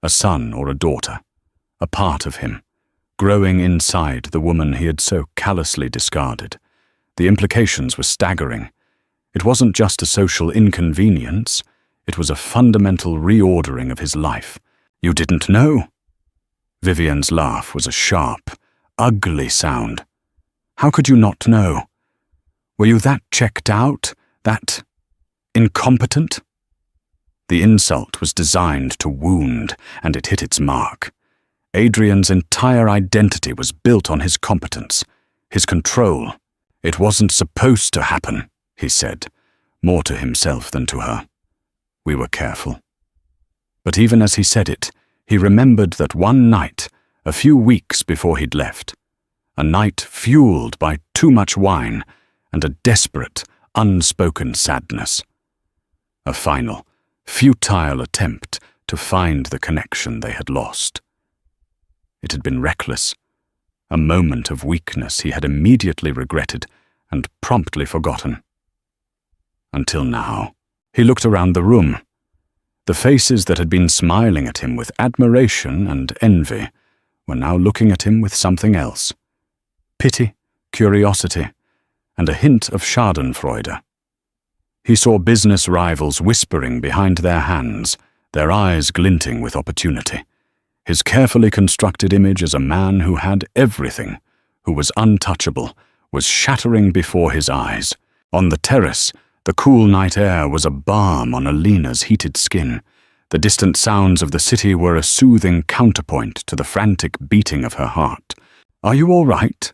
a son or a daughter, a part of him, growing inside the woman he had so callously discarded. The implications were staggering. It wasn't just a social inconvenience, it was a fundamental reordering of his life. "You didn't know?" Vivienne's laugh was a sharp, ugly sound. "How could you not know? Were you that checked out, that incompetent?" The insult was designed to wound, and it hit its mark. Adrian's entire identity was built on his competence, his control. "It wasn't supposed to happen," he said, more to himself than to her. "We were careful." But even as he said it, he remembered that one night, a few weeks before he'd left, a night fueled by too much wine and a desperate, unspoken sadness. A final, futile attempt to find the connection they had lost. It had been reckless, a moment of weakness he had immediately regretted and promptly forgotten. Until now, he looked around the room. The faces that had been smiling at him with admiration and envy were now looking at him with something else. Pity, curiosity, and a hint of schadenfreude. He saw business rivals whispering behind their hands, their eyes glinting with opportunity. His carefully constructed image as a man who had everything, who was untouchable, was shattering before his eyes. On the terrace, the cool night air was a balm on Alina's heated skin. The distant sounds of the city were a soothing counterpoint to the frantic beating of her heart. "Are you all right?"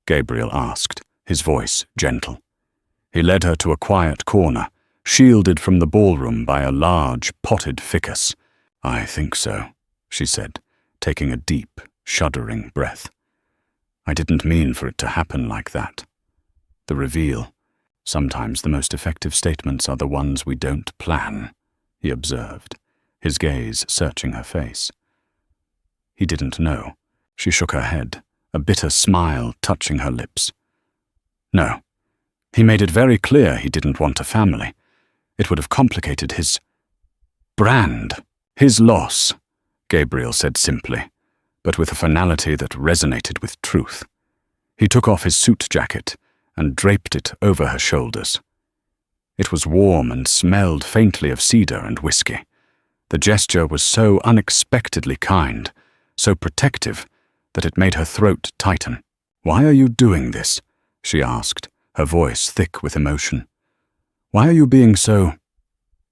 Gabriel asked, his voice gentle. He led her to a quiet corner, shielded from the ballroom by a large, potted ficus. "I think so," she said, taking a deep, shuddering breath. "I didn't mean for it to happen like that." The reveal. "Sometimes the most effective statements are the ones we don't plan," he observed, his gaze searching her face. He didn't know. She shook her head, a bitter smile touching her lips. "No. He made it very clear he didn't want a family. It would have complicated his brand, his loss," Gabriel said simply, but with a finality that resonated with truth. He took off his suit jacket and draped it over her shoulders. It was warm and smelled faintly of cedar and whiskey. The gesture was so unexpectedly kind, so protective, that it made her throat tighten. "Why are you doing this?" she asked, her voice thick with emotion. "Why are you being so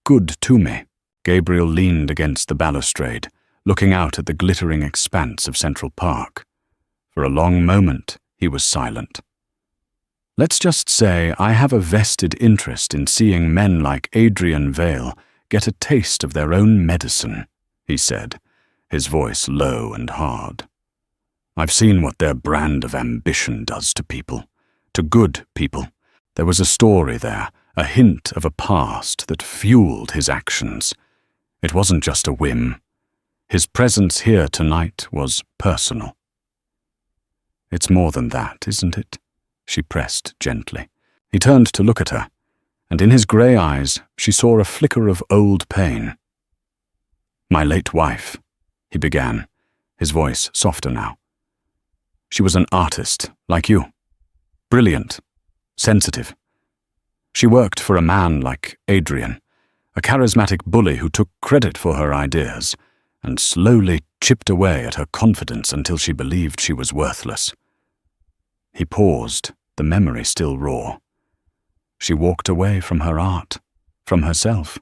good to me?" Gabriel leaned against the balustrade, looking out at the glittering expanse of Central Park. For a long moment, he was silent. "Let's just say I have a vested interest in seeing men like Adrian Vale get a taste of their own medicine," he said, his voice low and hard. "I've seen what their brand of ambition does to people, to good people. There was a story there, a hint of a past that fueled his actions. It wasn't just a whim. His presence here tonight was personal." "It's more than that, isn't it?" she pressed gently. He turned to look at her, and in his grey eyes she saw a flicker of old pain. "My late wife," he began, his voice softer now. "She was an artist, like you. Brilliant, sensitive. She worked for a man like Adrian, a charismatic bully who took credit for her ideas and slowly chipped away at her confidence until she believed she was worthless." He paused, the memory still raw. She walked away from her art, from herself.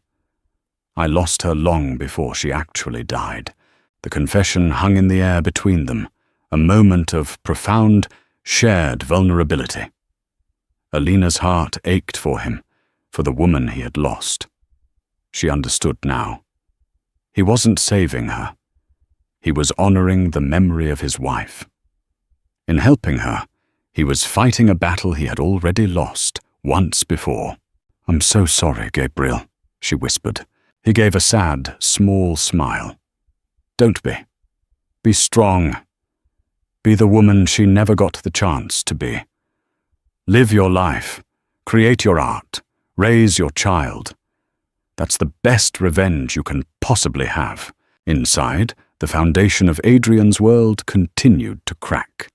I lost her long before she actually died. The confession hung in the air between them, a moment of profound, shared vulnerability. Alina's heart ached for him, for the woman he had lost. She understood now. He wasn't saving her. He was honoring the memory of his wife. In helping her, he was fighting a battle he had already lost once before. "I'm so sorry, Gabriel," she whispered. He gave a sad, small smile. "Don't be. Be strong. Be the woman she never got the chance to be. Live your life. Create your art. Raise your child. That's the best revenge you can possibly have." Inside, the foundation of Adrian's world continued to crack.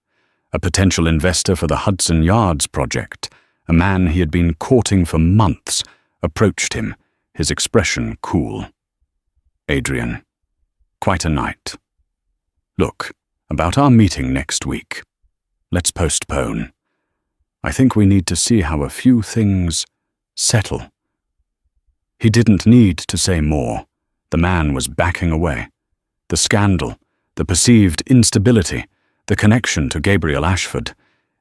A potential investor for the Hudson Yards project, a man he had been courting for months, approached him, his expression cool. "Adrian, quite a night. Look, about our meeting next week. Let's postpone. I think we need to see how a few things settle." He didn't need to say more. The man was backing away. The scandal, the perceived instability, the connection to Gabriel Ashford,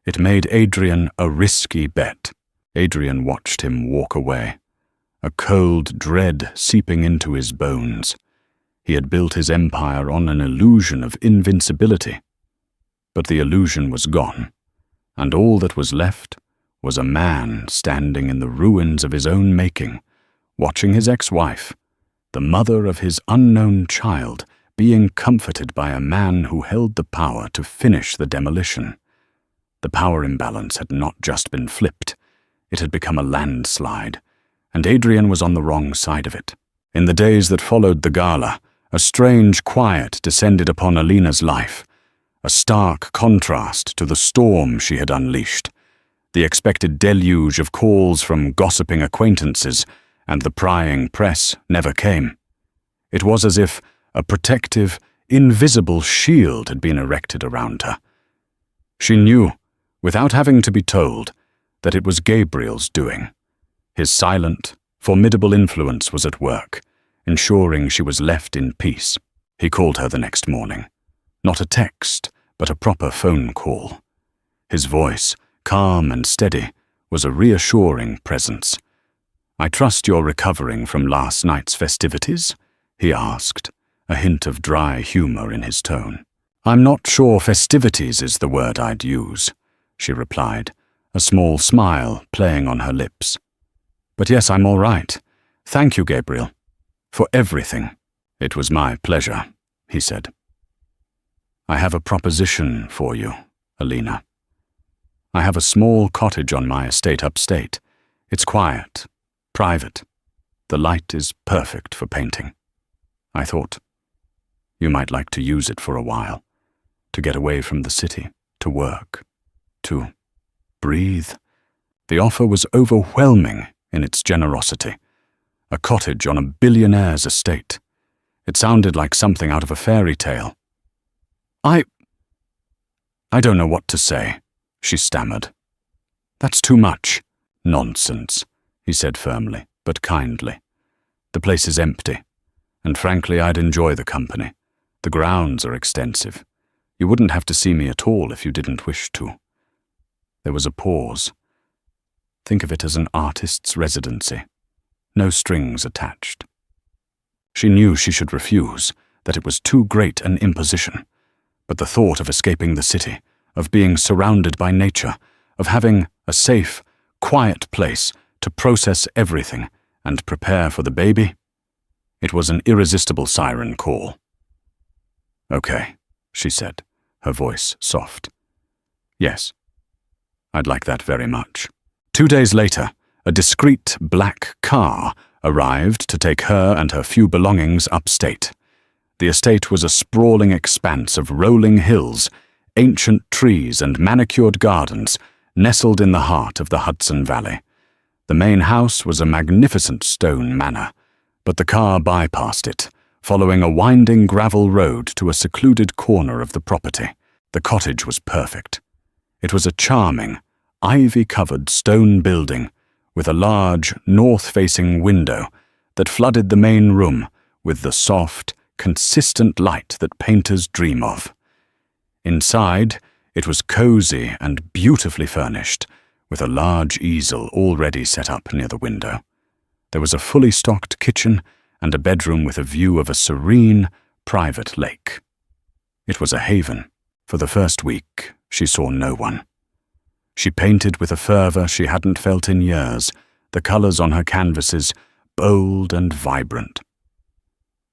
it made Adrian a risky bet. Adrian watched him walk away, a cold dread seeping into his bones. He had built his empire on an illusion of invincibility. But the illusion was gone, and all that was left was a man standing in the ruins of his own making, watching his ex-wife, the mother of his unknown child, being comforted by a man who held the power to finish the demolition. The power imbalance had not just been flipped, it had become a landslide, and Adrian was on the wrong side of it. In the days that followed the gala, a strange quiet descended upon Alina's life, a stark contrast to the storm she had unleashed. The expected deluge of calls from gossiping acquaintances and the prying press never came. It was as if a protective, invisible shield had been erected around her. She knew, without having to be told, that it was Gabriel's doing. His silent, formidable influence was at work, ensuring she was left in peace. He called her the next morning. Not a text, but a proper phone call. His voice, calm and steady, was a reassuring presence. "I trust you're recovering from last night's festivities?" he asked, a hint of dry humor in his tone. "I'm not sure festivities is the word I'd use," she replied, a small smile playing on her lips. "But yes, I'm all right. Thank you, Gabriel, for everything." "It was my pleasure," he said. "I have a proposition for you, Alina. I have a small cottage on my estate upstate. It's quiet, private. The light is perfect for painting. I thought you might like to use it for a while, to get away from the city, to work, to breathe." The offer was overwhelming in its generosity. A cottage on a billionaire's estate. It sounded like something out of a fairy tale. I don't know what to say," she stammered. "That's too much." "Nonsense," he said firmly, but kindly. "The place is empty, and frankly I'd enjoy the company. The grounds are extensive. You wouldn't have to see me at all if you didn't wish to." There was a pause. Think of it as an artist's residency. No strings attached. She knew she should refuse, that it was too great an imposition. But the thought of escaping the city, of being surrounded by nature, of having a safe, quiet place to process everything and prepare for the baby, it was an irresistible siren call. "Okay," she said, her voice soft. "Yes, I'd like that very much." 2 days later, a discreet black car arrived to take her and her few belongings upstate. The estate was a sprawling expanse of rolling hills, ancient trees and manicured gardens nestled in the heart of the Hudson Valley. The main house was a magnificent stone manor, but the car bypassed it, following a winding gravel road to a secluded corner of the property. The cottage was perfect. It was a charming, ivy-covered stone building with a large, north-facing window that flooded the main room with the soft, consistent light that painters dream of. Inside, it was cozy and beautifully furnished, with a large easel already set up near the window. There was a fully stocked kitchen and a bedroom with a view of a serene, private lake. It was a haven. For the first week, she saw no one. She painted with a fervor she hadn't felt in years, the colors on her canvases bold and vibrant.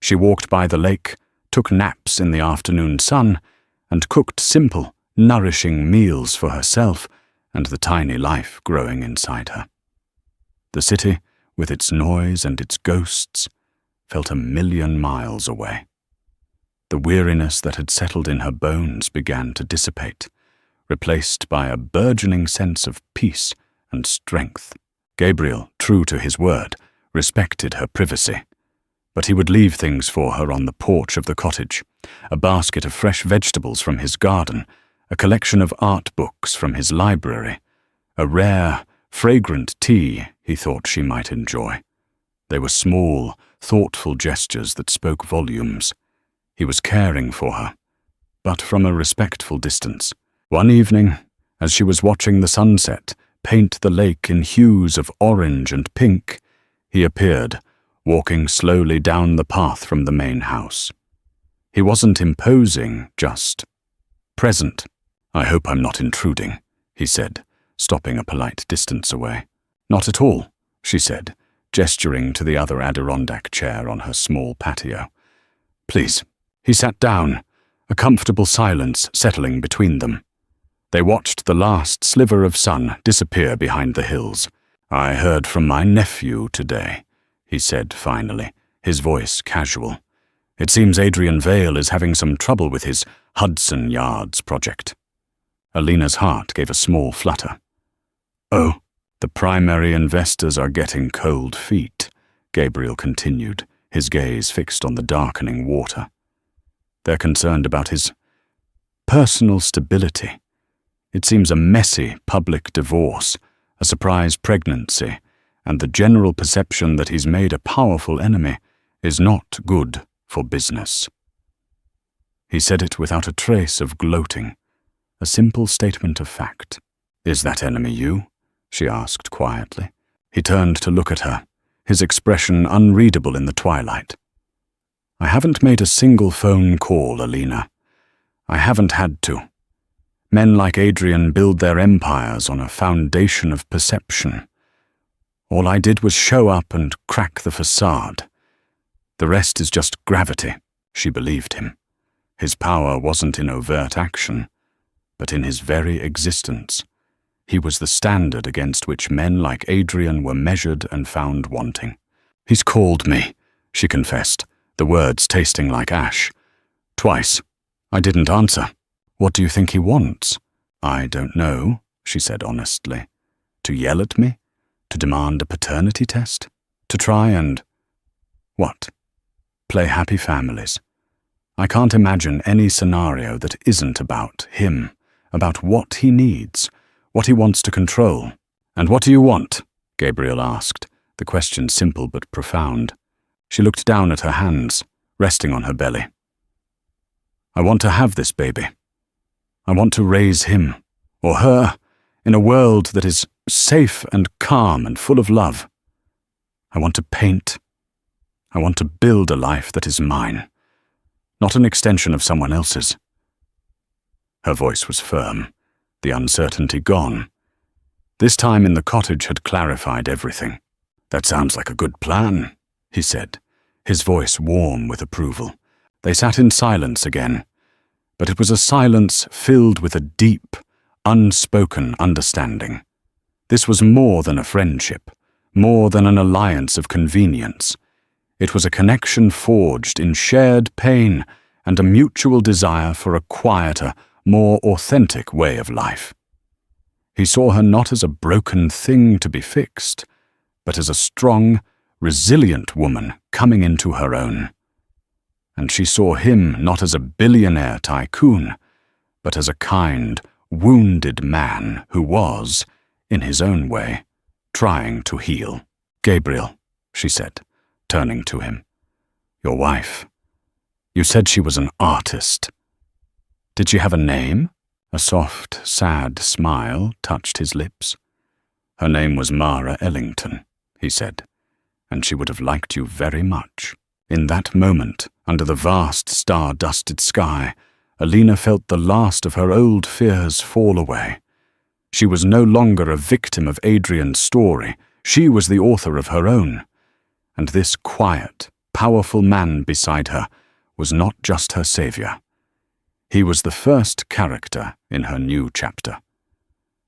She walked by the lake, took naps in the afternoon sun, and cooked simple, nourishing meals for herself and the tiny life growing inside her. The city, with its noise and its ghosts, felt 1,000,000 miles away. The weariness that had settled in her bones began to dissipate, replaced by a burgeoning sense of peace and strength. Gabriel, true to his word, respected her privacy, but he would leave things for her on the porch of the cottage, a basket of fresh vegetables from his garden, a collection of art books from his library, a rare, fragrant tea he thought she might enjoy. They were small, thoughtful gestures that spoke volumes. He was caring for her, but from a respectful distance. One evening, as she was watching the sunset paint the lake in hues of orange and pink, he appeared, walking slowly down the path from the main house. He wasn't imposing, just present. "I hope I'm not intruding," he said, stopping a polite distance away. "Not at all," she said, gesturing to the other Adirondack chair on her small patio. "Please." He sat down, a comfortable silence settling between them. They watched the last sliver of sun disappear behind the hills. "I heard from my nephew today," he said finally, his voice casual. "It seems Adrian Vale is having some trouble with his Hudson Yards project." Alina's heart gave a small flutter. "Oh, the primary investors are getting cold feet," Gabriel continued, his gaze fixed on the darkening water. "They're concerned about his personal stability. It seems a messy public divorce, a surprise pregnancy, and the general perception that he's made a powerful enemy is not good for business." He said it without a trace of gloating, a simple statement of fact. "Is that enemy you?" she asked quietly. He turned to look at her, his expression unreadable in the twilight. "I haven't made a single phone call, Alina. I haven't had to. Men like Adrian build their empires on a foundation of perception. All I did was show up and crack the facade. The rest is just gravity," she believed him. His power wasn't in overt action, but in his very existence. He was the standard against which men like Adrian were measured and found wanting. "He's called me," she confessed, the words tasting like ash. "Twice. I didn't answer. What do you think he wants?" "I don't know," she said honestly. "To yell at me? To demand a paternity test? To try and—" "What?" "Play happy families. I can't imagine any scenario that isn't about him, about what he needs, what he wants to control." "And what do you want?" Gabriel asked, the question simple but profound. She looked down at her hands, resting on her belly. "I want to have this baby. I want to raise him, or her, in a world that is safe and calm and full of love. I want to paint. I want to build a life that is mine, not an extension of someone else's." Her voice was firm, the uncertainty gone. This time in the cottage had clarified everything. "That sounds like a good plan," he said, his voice warm with approval. They sat in silence again, but it was a silence filled with a deep, unspoken understanding. This was more than a friendship, more than an alliance of convenience. It was a connection forged in shared pain and a mutual desire for a quieter, more authentic way of life. He saw her not as a broken thing to be fixed, but as a strong, resilient woman coming into her own. And she saw him not as a billionaire tycoon, but as a kind, wounded man who was, in his own way, trying to heal. "Gabriel," she said, turning to him. "Your wife. You said she was an artist. Did she have a name?" A soft, sad smile touched his lips. "Her name was Mara Ellington," he said, "and she would have liked you very much." In that moment, under the vast star-dusted sky, Alina felt the last of her old fears fall away. She was no longer a victim of Adrian's story. She was the author of her own. And this quiet, powerful man beside her was not just her savior. He was the first character in her new chapter.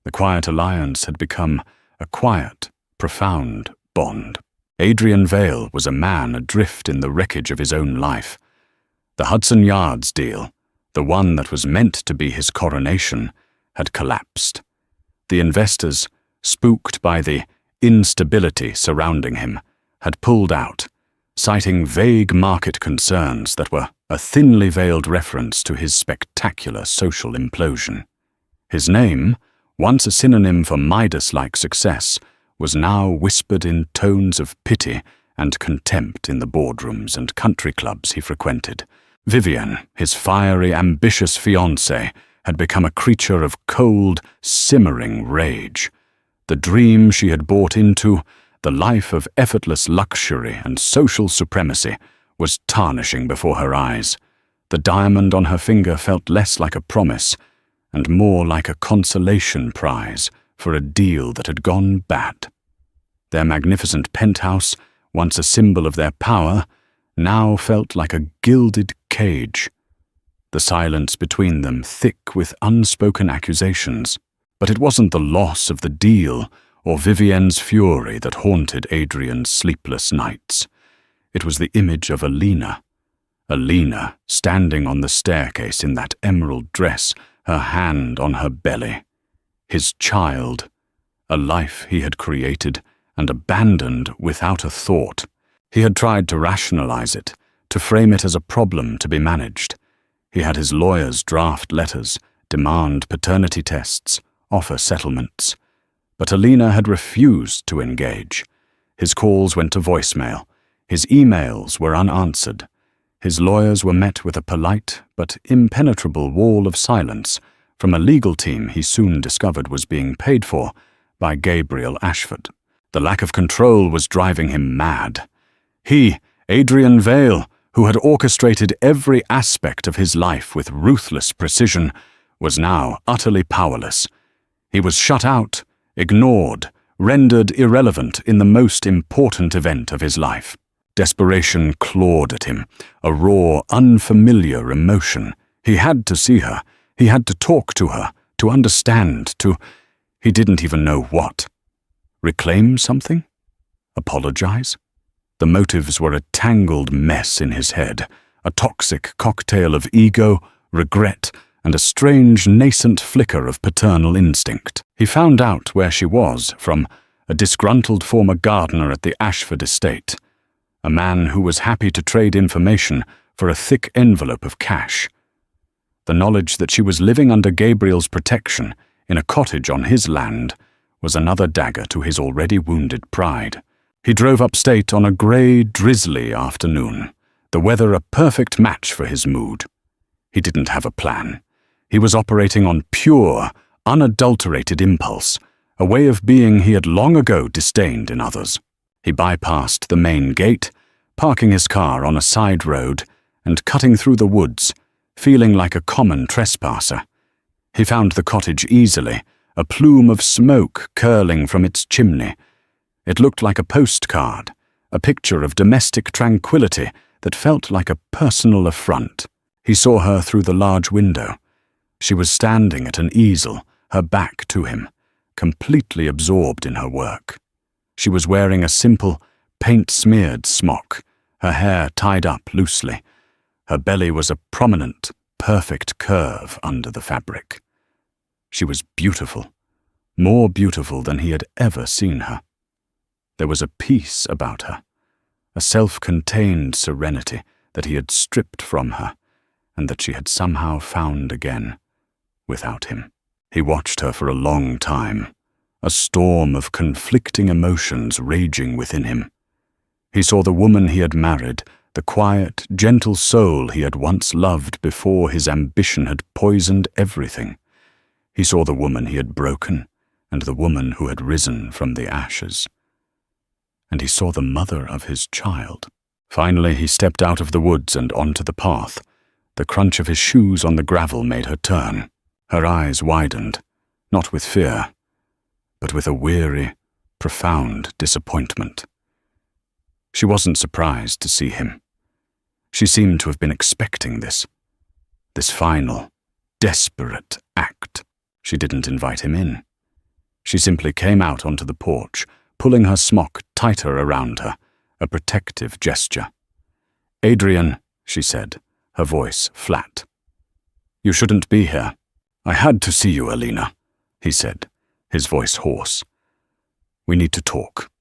The quiet alliance had become a quiet, profound bond. Adrian Vale was a man adrift in the wreckage of his own life. The Hudson Yards deal, the one that was meant to be his coronation, had collapsed. The investors, spooked by the instability surrounding him, had pulled out, citing vague market concerns that were a thinly veiled reference to his spectacular social implosion. His name, once a synonym for Midas-like success, was now whispered in tones of pity and contempt in the boardrooms and country clubs he frequented. Vivienne, his fiery, ambitious fiancée, had become a creature of cold, simmering rage. The dream she had bought into, the life of effortless luxury and social supremacy, was tarnishing before her eyes. The diamond on her finger felt less like a promise and more like a consolation prize for a deal that had gone bad. Their magnificent penthouse, once a symbol of their power, now felt like a gilded cage. The silence between them thick with unspoken accusations. But it wasn't the loss of the deal or Vivienne's fury that haunted Adrian's sleepless nights. It was the image of Alina. Alina, standing on the staircase in that emerald dress, her hand on her belly. His child, a life he had created and abandoned without a thought. He had tried to rationalize it, to frame it as a problem to be managed. He had his lawyers draft letters, demand paternity tests, offer settlements. But Alina had refused to engage. His calls went to voicemail. His emails were unanswered. His lawyers were met with a polite but impenetrable wall of silence from a legal team he soon discovered was being paid for by Gabriel Ashford. The lack of control was driving him mad. He, Adrian Vale, who had orchestrated every aspect of his life with ruthless precision, was now utterly powerless. He was shut out, ignored, rendered irrelevant in the most important event of his life. Desperation clawed at him, a raw, unfamiliar emotion. He had to see her. He had to talk to her, to understand, he didn't even know what. Reclaim something? Apologize? The motives were a tangled mess in his head, a toxic cocktail of ego, regret, and a strange nascent flicker of paternal instinct. He found out where she was from a disgruntled former gardener at the Ashford estate, a man who was happy to trade information for a thick envelope of cash. The knowledge that she was living under Gabriel's protection in a cottage on his land was another dagger to his already wounded pride. He drove upstate on a grey, drizzly afternoon, the weather a perfect match for his mood. He didn't have a plan. He was operating on pure, unadulterated impulse, a way of being he had long ago disdained in others. He bypassed the main gate, parking his car on a side road and cutting through the woods, feeling like a common trespasser. He found the cottage easily, a plume of smoke curling from its chimney. It looked like a postcard, a picture of domestic tranquility that felt like a personal affront. He saw her through the large window. She was standing at an easel, her back to him, completely absorbed in her work. She was wearing a simple, paint-smeared smock, her hair tied up loosely. Her belly was a prominent, perfect curve under the fabric. She was beautiful, more beautiful than he had ever seen her. There was a peace about her, a self-contained serenity that he had stripped from her, and that she had somehow found again, without him. He watched her for a long time, a storm of conflicting emotions raging within him. He saw the woman he had married, the quiet, gentle soul he had once loved before his ambition had poisoned everything. He saw the woman he had broken, and the woman who had risen from the ashes. And he saw the mother of his child. Finally, he stepped out of the woods and onto the path, The crunch of his shoes on the gravel made her turn. Her eyes widened, not with fear, but with a weary, profound disappointment. She wasn't surprised to see him. She seemed to have been expecting this final, desperate act. She didn't invite him in. She simply came out onto the porch, pulling her smock tighter around her, a protective gesture. "Adrian," she said, her voice flat. "You shouldn't be here." "I had to see you, Alina," he said, his voice hoarse. "We need to talk."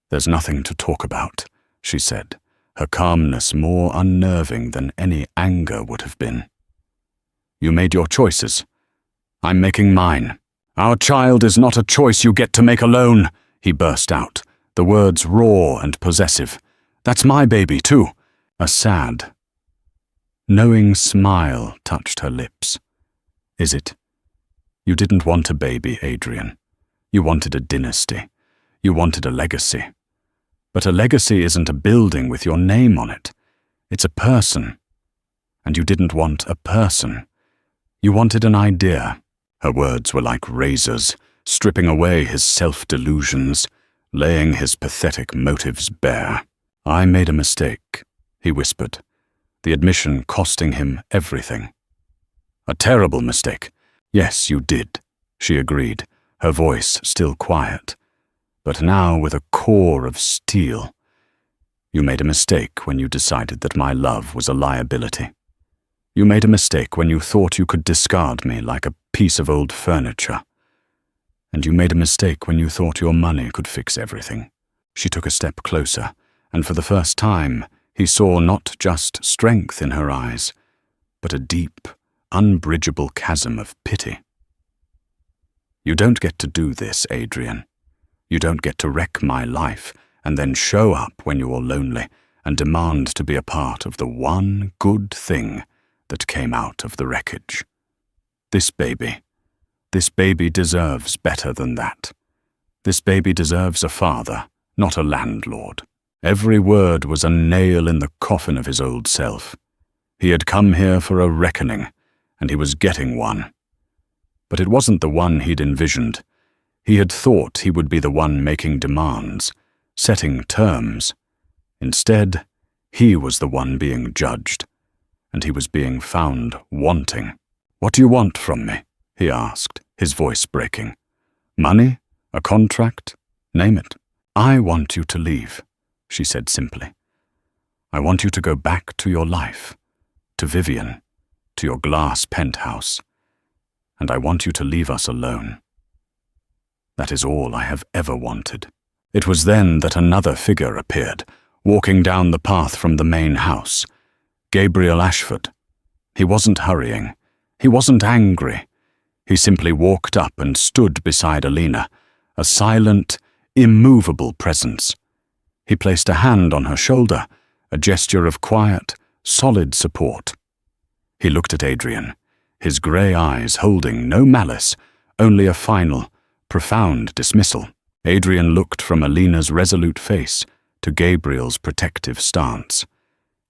"There's nothing to talk about," she said, her calmness more unnerving than any anger would have been. "You made your choices. I'm making mine." "Our child is not a choice you get to make alone," he burst out, the words raw and possessive. "That's my baby, too." A sad, knowing smile touched her lips. "Is it? You didn't want a baby, Adrian. You wanted a dynasty. You wanted a legacy. But a legacy isn't a building with your name on it. It's a person. And you didn't want a person. You wanted an idea." Her words were like razors, stripping away his self-delusions, laying his pathetic motives bare. "I made a mistake," he whispered, the admission costing him everything. "A terrible mistake." "Yes, you did," she agreed, her voice still quiet, but now with a core of steel. "You made a mistake when you decided that my love was a liability. You made a mistake when you thought you could discard me like a piece of old furniture. And you made a mistake when you thought your money could fix everything." She took a step closer, and for the first time, he saw not just strength in her eyes, but a deep, unbridgeable chasm of pity. "You don't get to do this, Adrian. You don't get to wreck my life and then show up when you're lonely and demand to be a part of the one good thing that came out of the wreckage. This baby deserves better than that. This baby deserves a father, not a landlord." Every word was a nail in the coffin of his old self. He had come here for a reckoning, and he was getting one. But it wasn't the one he'd envisioned. He had thought he would be the one making demands, setting terms. Instead, he was the one being judged, and he was being found wanting. "What do you want from me?" he asked, his voice breaking. "Money? A contract? Name it." "I want you to leave," she said simply. "I want you to go back to your life, to Vivian, to your glass penthouse, and I want you to leave us alone. That is all I have ever wanted." It was then that another figure appeared, walking down the path from the main house. Gabriel Ashford. He wasn't hurrying. He wasn't angry. He simply walked up and stood beside Alina, a silent, immovable presence. He placed a hand on her shoulder, a gesture of quiet, solid support. He looked at Adrian, his grey eyes holding no malice, only a final, profound dismissal. Adrian looked from Alina's resolute face to Gabriel's protective stance.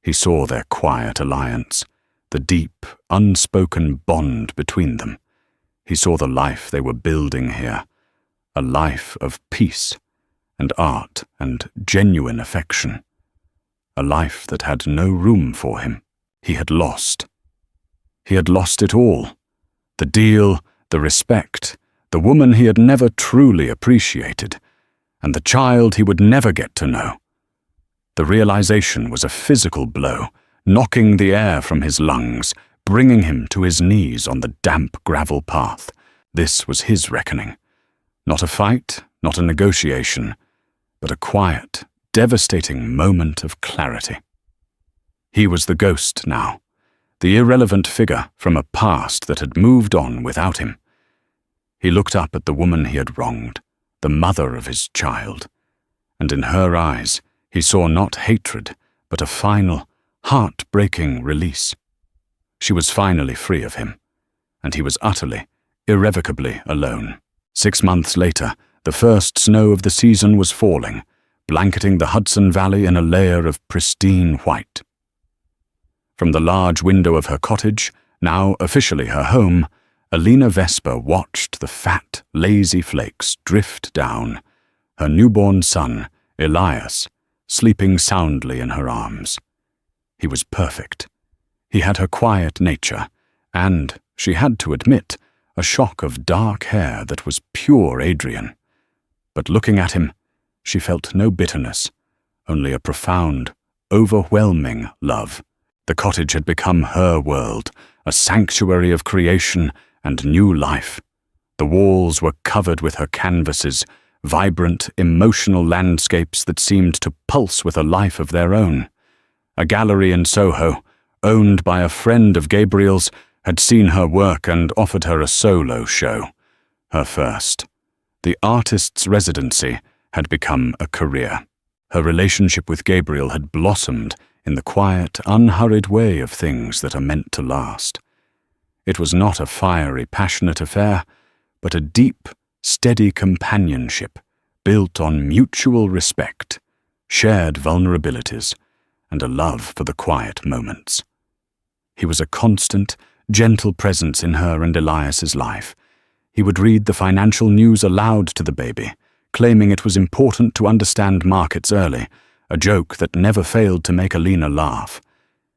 He saw their quiet alliance, the deep, unspoken bond between them. He saw the life they were building here, a life of peace and art and genuine affection, a life that had no room for him. He had lost. He had lost it all. The deal, the respect, the woman he had never truly appreciated, and the child he would never get to know. The realization was a physical blow, knocking the air from his lungs, bringing him to his knees on the damp gravel path. This was his reckoning. Not a fight, not a negotiation, but a quiet, devastating moment of clarity. He was the ghost now, the irrelevant figure from a past that had moved on without him. He looked up at the woman he had wronged, the mother of his child, and in her eyes he saw not hatred, but a final, heart-breaking release. She was finally free of him, and he was utterly, irrevocably alone. 6 months later, the first snow of the season was falling, blanketing the Hudson Valley in a layer of pristine white. From the large window of her cottage, now officially her home, Alina Vesper watched the fat, lazy flakes drift down, her newborn son, Elias, sleeping soundly in her arms. He was perfect. He had her quiet nature, and, she had to admit, a shock of dark hair that was pure Adrian. But looking at him, she felt no bitterness, only a profound, overwhelming love. The cottage had become her world, a sanctuary of creation and new life. The walls were covered with her canvases, vibrant, emotional landscapes that seemed to pulse with a life of their own. A gallery in Soho, owned by a friend of Gabriel's, had seen her work and offered her a solo show, her first. The artist's residency had become a career. Her relationship with Gabriel had blossomed in the quiet, unhurried way of things that are meant to last. It was not a fiery, passionate affair, but a deep, steady companionship built on mutual respect, shared vulnerabilities, and a love for the quiet moments. He was a constant, gentle presence in her and Elias's life. He would read the financial news aloud to the baby, claiming it was important to understand markets early, a joke that never failed to make Alina laugh.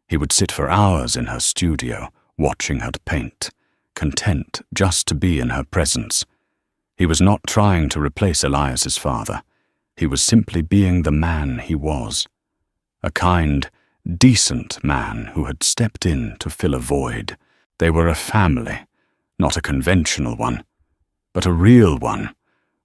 He would sit for hours in her studio, watching her paint, content just to be in her presence. He was not trying to replace Elias's father. He was simply being the man he was. A kind, decent man who had stepped in to fill a void. They were a family, not a conventional one, but a real one,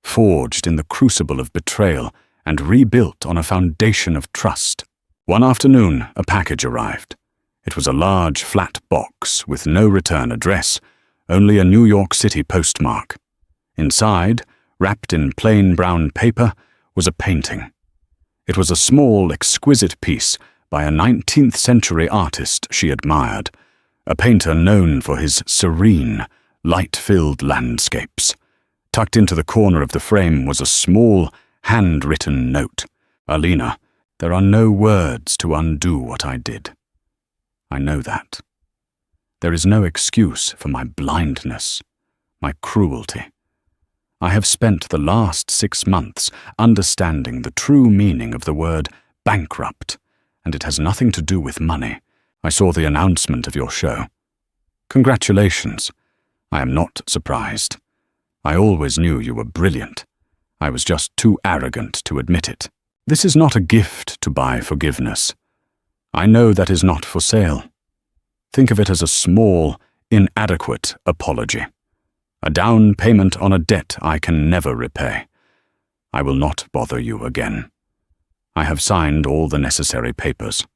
forged in the crucible of betrayal and rebuilt on a foundation of trust. One afternoon, a package arrived. It was a large, flat box with no return address, only a New York City postmark. Inside, wrapped in plain brown paper, was a painting. It was a small, exquisite piece by a 19th century artist she admired, a painter known for his serene, light-filled landscapes. Tucked into the corner of the frame was a small, handwritten note. "Alina, there are no words to undo what I did. I know that. There is no excuse for my blindness, my cruelty. I have spent the last 6 months understanding the true meaning of the word bankrupt, and it has nothing to do with money. I saw the announcement of your show. Congratulations. I am not surprised. I always knew you were brilliant. I was just too arrogant to admit it. This is not a gift to buy forgiveness. I know that is not for sale. Think of it as a small, inadequate apology. A down payment on a debt I can never repay. I will not bother you again. I have signed all the necessary papers.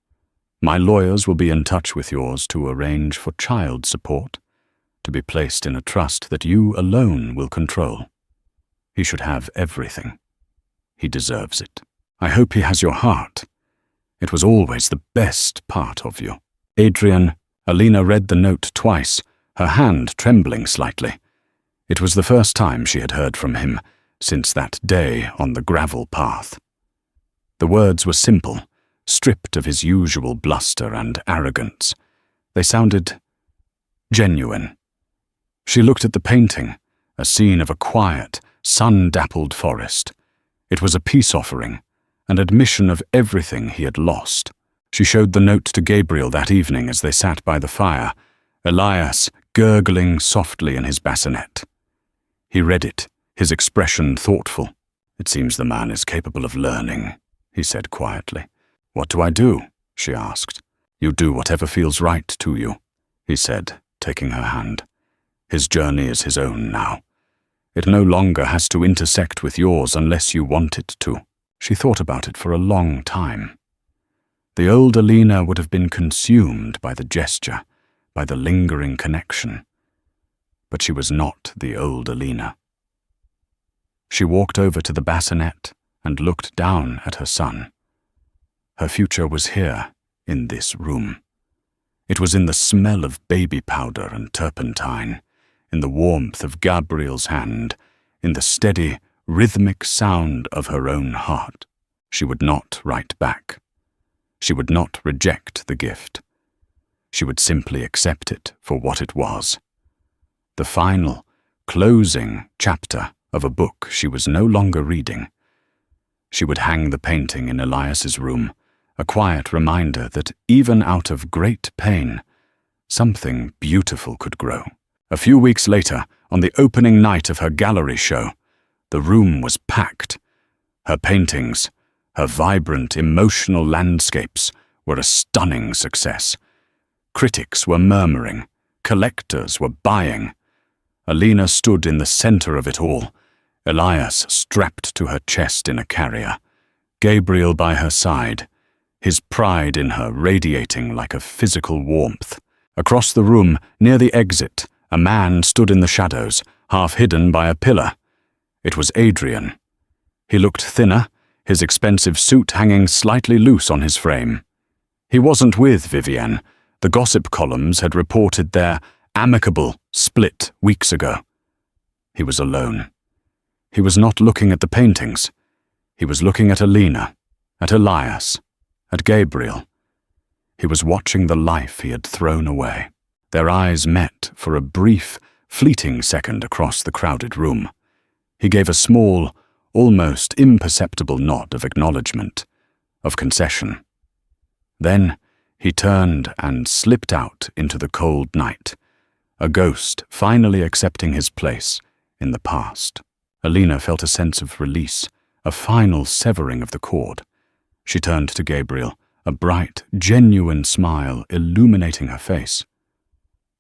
My lawyers will be in touch with yours to arrange for child support, to be placed in a trust that you alone will control. He should have everything. He deserves it. I hope he has your heart. It was always the best part of you." Adrian, Alina read the note twice, her hand trembling slightly. It was the first time she had heard from him since that day on the gravel path. The words were simple, stripped of his usual bluster and arrogance. They sounded genuine. She looked at the painting, a scene of a quiet, sun-dappled forest. It was a peace offering, an admission of everything he had lost. She showed the note to Gabriel that evening as they sat by the fire, Elias gurgling softly in his bassinet. He read it, his expression thoughtful. "It seems the man is capable of learning," he said quietly. "What do I do?" she asked. "You do whatever feels right to you," he said, taking her hand. "His journey is his own now. It no longer has to intersect with yours unless you want it to." She thought about it for a long time. The old Alina would have been consumed by the gesture, by the lingering connection. But she was not the old Alina. She walked over to the bassinet and looked down at her son. Her future was here, in this room. It was in the smell of baby powder and turpentine, in the warmth of Gabriel's hand, in the steady, rhythmic sound of her own heart. She would not write back. She would not reject the gift. She would simply accept it for what it was. The final, closing chapter of a book she was no longer reading. She would hang the painting in Elias's room, a quiet reminder that even out of great pain, something beautiful could grow. A few weeks later, on the opening night of her gallery show, the room was packed. Her paintings, her vibrant, emotional landscapes, were a stunning success. Critics were murmuring, collectors were buying. Alina stood in the center of it all, Elias strapped to her chest in a carrier, Gabriel by her side, his pride in her radiating like a physical warmth. Across the room, near the exit, a man stood in the shadows, half hidden by a pillar. It was Adrian. He looked thinner, his expensive suit hanging slightly loose on his frame. He wasn't with Vivienne. The gossip columns had reported their amicable split weeks ago. He was alone. He was not looking at the paintings. He was looking at Alina, at Elias, at Gabriel. He was watching the life he had thrown away. Their eyes met for a brief, fleeting second across the crowded room. He gave a small, almost imperceptible nod of acknowledgement, of concession. Then he turned and slipped out into the cold night, a ghost finally accepting his place in the past. Alina felt a sense of release, a final severing of the cord. She turned to Gabriel, a bright, genuine smile illuminating her face.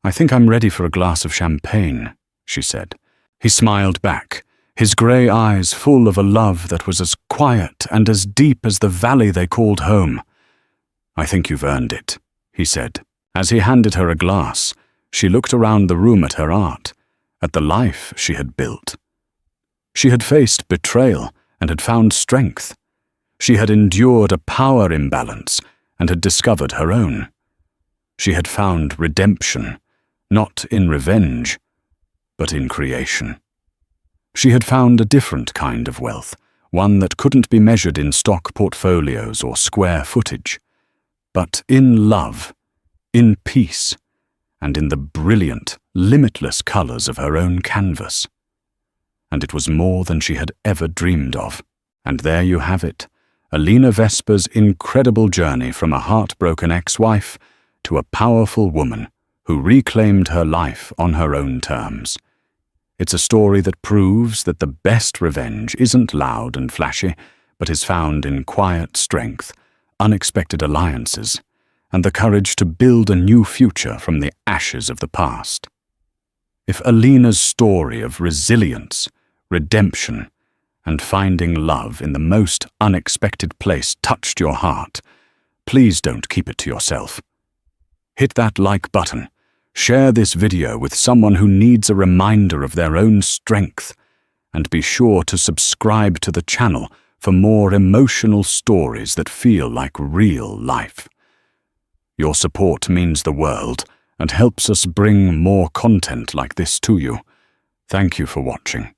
"I think I'm ready for a glass of champagne," she said. He smiled back, his grey eyes full of a love that was as quiet and as deep as the valley they called home. "I think you've earned it," he said. As he handed her a glass, she looked around the room at her art, at the life she had built. She had faced betrayal and had found strength. She had endured a power imbalance and had discovered her own. She had found redemption, not in revenge, but in creation. She had found a different kind of wealth, one that couldn't be measured in stock portfolios or square footage, but in love, in peace, and in the brilliant, limitless colors of her own canvas. And it was more than she had ever dreamed of. And there you have it, Alina Vesper's incredible journey from a heartbroken ex-wife to a powerful woman who reclaimed her life on her own terms. It's a story that proves that the best revenge isn't loud and flashy, but is found in quiet strength, unexpected alliances, and the courage to build a new future from the ashes of the past. If Alina's story of resilience, redemption, and finding love in the most unexpected place touched your heart, please don't keep it to yourself. Hit that like button. Share this video with someone who needs a reminder of their own strength, and be sure to subscribe to the channel for more emotional stories that feel like real life. Your support means the world and helps us bring more content like this to you. Thank you for watching.